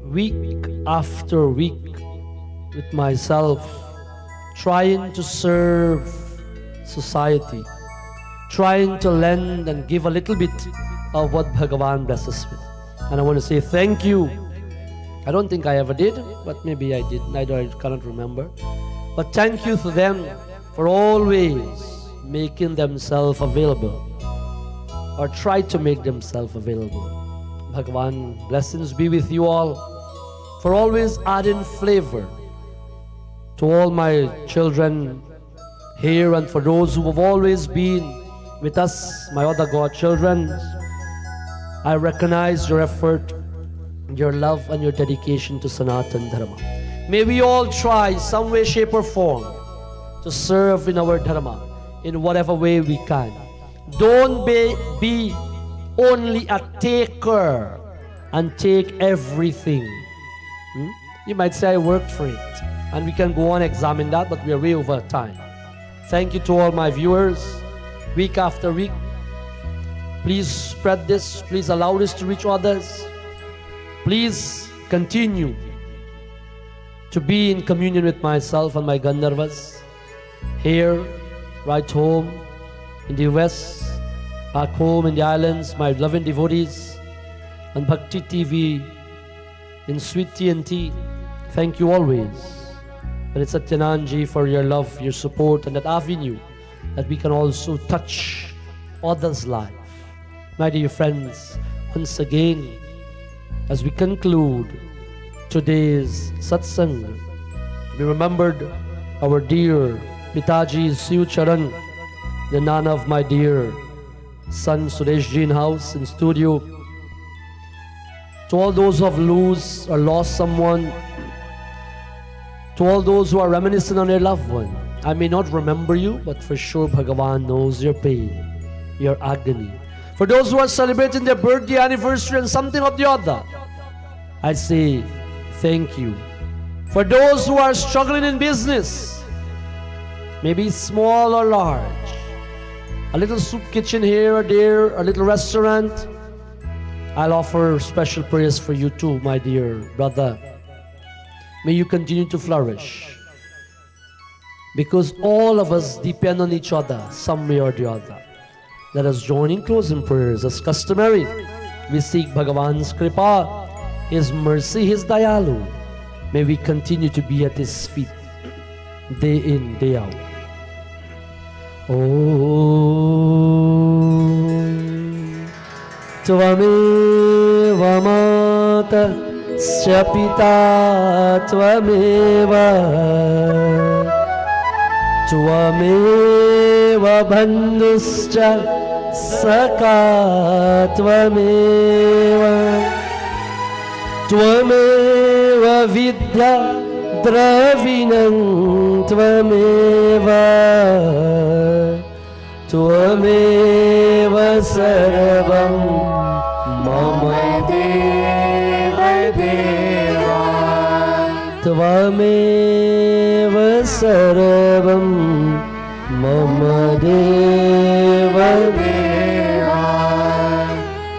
week after week with myself, trying to serve society, trying to lend and give a little bit of what Bhagavan blesses with. And I want to say thank you. I don't think I ever did, but maybe I did. I cannot remember. But thank you to them for always making themselves available, or try to make themselves available. Bhagavan, blessings be with you all, for always adding flavor to all my children here, and for those who have always been with us, my other godchildren. I recognize your effort, your love, and your dedication to Sanatana Dharma. May we all try some way, shape, or form to serve in our Dharma in whatever way we can. Don't be only a taker and take everything. You might say I worked for it, and we can go on examine that, but we are way over time. Thank you to all my viewers, week after week. Please spread this. Please allow this to reach others. Please continue to be in communion with myself and my Gandharvas here, right home in the US, back home in the islands, my loving devotees, and Bhakti TV in Sweet TNT. Thank you always. And it's Satyananji for your love, your support, and that avenue that we can also touch others' life. My dear friends, once again, as we conclude today's Satsang, we remembered our dear Pitaji Siu Charan, the Nana of my dear son Sureshji in house, in studio. To all those who have lost someone, to all those who are reminiscent on their loved one, I may not remember you, but for sure Bhagavan knows your pain, your agony. For those who are celebrating their birthday, anniversary, and something of the other, I say thank you. For those who are struggling in business, maybe small or large, a little soup kitchen here or there, a little restaurant, I'll offer special prayers for you too, my dear brother. May you continue to flourish, because all of us depend on each other some way or the other. Let us join in closing prayers as customary. We seek Bhagavan's kripa, His mercy, His dayalu. May we continue to be at His feet day in, day out. Om Tvameva Mata Pita Tvameva Tvameva Bandhuscha Saka Tvameva Tvameva Vidya Dravinam Tvameva Tvameva Sarvam Mama Deva Deva Tvameva Sarvam Mama Deva Deva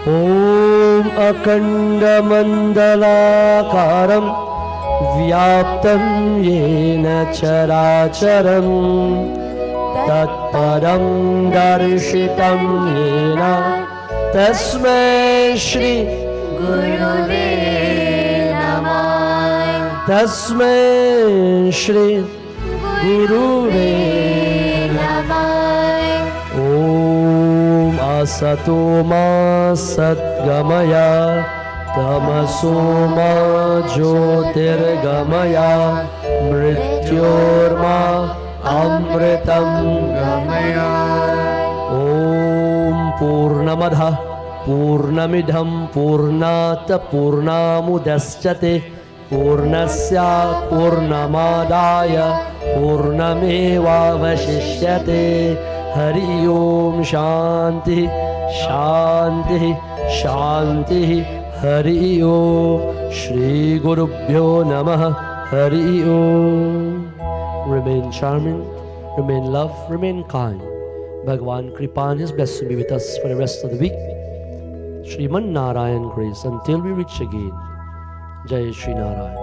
Om Akanda Mandalakaram Vyaptam Yena Characharam Tatparam Darshitam Yena Tasmai Shri Guruve Namah. Tasmai Shri Guruve Namah. Om Asato Ma Satgamaya Tamaso Ma Jyotirgamaya Mrityorma Amritam Gamaya. Om Purnamadha Purnamidham Purnata Purnamudashyate Purnasya Purnamadaya Purnameva Vashishyate. Hari Om Shanti Shanti Shanti. Hari Om Shri Gurubhyo Namaha. Hari Om. Remain charming, remain love, remain kind. Bhagavan Kripa and His blessing be with us for the rest of the week. Shriman Narayan grace until we reach again. Jai Shri Narayan.